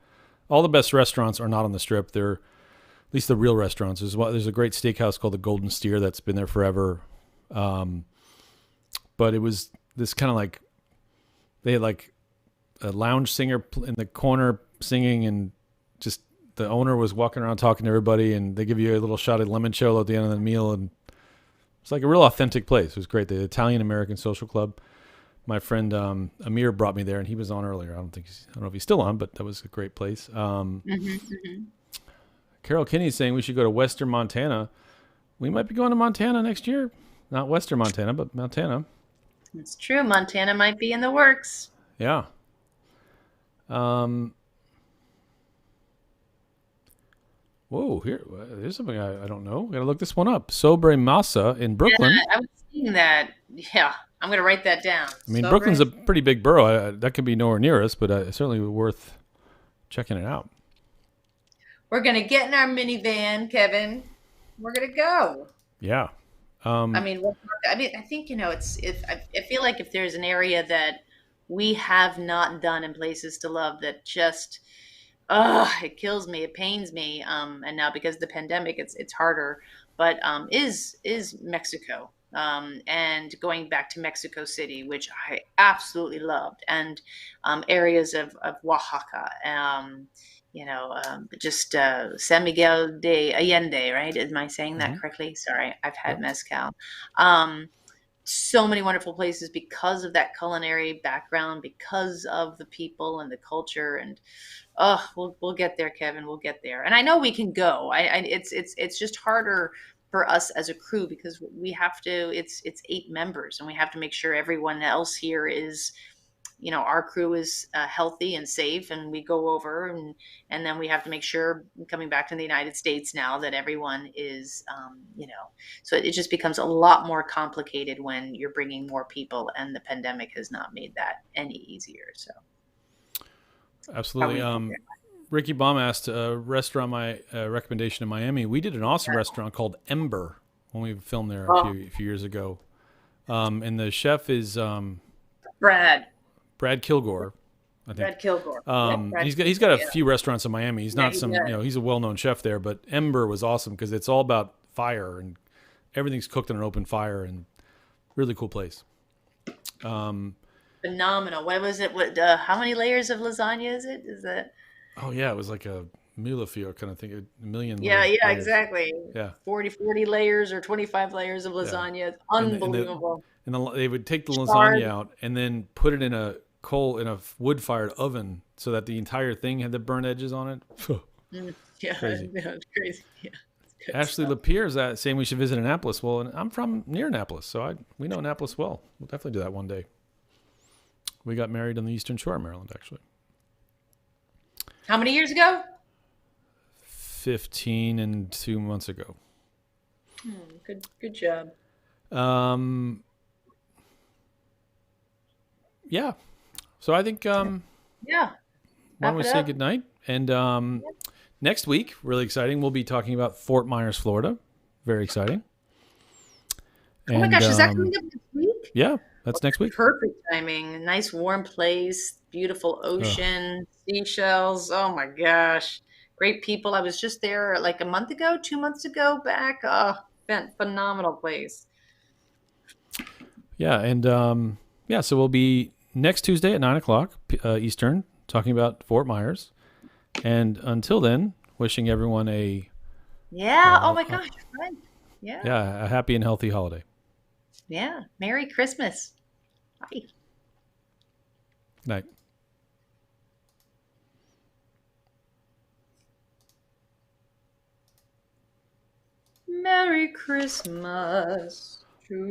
Speaker 1: All the best restaurants are not on the Strip. They're at least the real restaurants. There's a great steakhouse called the Golden Steer that's been there forever. But it was this kind of like, they had like a lounge singer in the corner singing, and just the owner was walking around talking to everybody, and they give you a little shot of limoncello at the end of the meal, and it's like a real authentic place. It was great. The Italian American Social Club. My friend Amir brought me there, and he was on earlier. I don't know if he's still on, but that was a great place. Carol Kinney's saying we should go to Western Montana. We might be going to Montana next year. Not Western Montana, but Montana.
Speaker 2: It's true. Montana might be in the works.
Speaker 1: Yeah. Whoa, here's something I don't know. Got to look this one up. Sobre Masa in Brooklyn.
Speaker 2: Yeah, I was seeing that. Yeah, I'm going to write that down.
Speaker 1: I mean, Brooklyn's a pretty big borough. That could be nowhere near us, but certainly worth checking it out.
Speaker 2: We're going to get in our minivan, Kevin. We're going to go.
Speaker 1: Yeah.
Speaker 2: I think, I feel like if there's an area that we have not done in Places to Love that just, it kills me, it pains me. And now because of the pandemic, it's harder, but is Mexico. And going back to Mexico City, which I absolutely loved, and areas of Oaxaca, San Miguel de Allende, right? Am I saying that correctly? Sorry, I've had mezcal. So many wonderful places because of that culinary background, because of the people and the culture, and we'll get there, Kevin. We'll get there, and I know we can go. It's just harder for us as a crew because we have to. It's 8 members, and we have to make sure everyone else here is, our crew is healthy and safe, and we go over, and then we have to make sure, coming back to the United States now, that everyone is, so it just becomes a lot more complicated when you're bringing more people, and the pandemic has not made that any easier. So,
Speaker 1: absolutely. Ricky Baum asked a restaurant, my recommendation in Miami. We did an awesome restaurant called Ember when we filmed there a few years ago. And the chef is
Speaker 2: Brad
Speaker 1: Kilgore, I think.
Speaker 2: Brad Kilgore.
Speaker 1: He's got a few restaurants in Miami. He's not he's a well-known chef there, but Ember was awesome because it's all about fire and everything's cooked on an open fire and really cool place.
Speaker 2: Phenomenal. What was it? How many layers of lasagna is it? Is it?
Speaker 1: Oh yeah, it was like a millefeuille kind of thing, a million.
Speaker 2: Yeah,
Speaker 1: layers.
Speaker 2: exactly.
Speaker 1: Yeah,
Speaker 2: 40 layers or 25 layers of lasagna.
Speaker 1: Yeah.
Speaker 2: It's unbelievable.
Speaker 1: And they would take the lasagna out and then put it in a wood-fired oven so that the entire thing had the burnt edges on it.
Speaker 2: Yeah,
Speaker 1: crazy.
Speaker 2: Yeah, it's crazy. Yeah.
Speaker 1: Ashley Lapierre is saying we should visit Annapolis. Well, and I'm from near Annapolis, so we know Annapolis well. We'll definitely do that one day. We got married on the Eastern Shore of Maryland, actually.
Speaker 2: How many years ago?
Speaker 1: 15 and 2 months ago.
Speaker 2: Good job.
Speaker 1: Yeah. So I think
Speaker 2: yeah.
Speaker 1: Why don't we say good night? And next week, really exciting, we'll be talking about Fort Myers, Florida. Very exciting.
Speaker 2: Oh my gosh, is that coming up next week?
Speaker 1: Yeah, that's next week.
Speaker 2: Perfect timing. Nice warm place, beautiful ocean, seashells. Oh my gosh. Great people. I was just there like a month ago, 2 months ago back. Oh, phenomenal place.
Speaker 1: Yeah, and so we'll be next Tuesday at 9:00 Eastern talking about Fort Myers. And until then, wishing everyone a
Speaker 2: oh my gosh, fun.
Speaker 1: a happy and healthy holiday.
Speaker 2: Yeah. Merry Christmas. Bye.
Speaker 1: Night.
Speaker 2: Merry Christmas to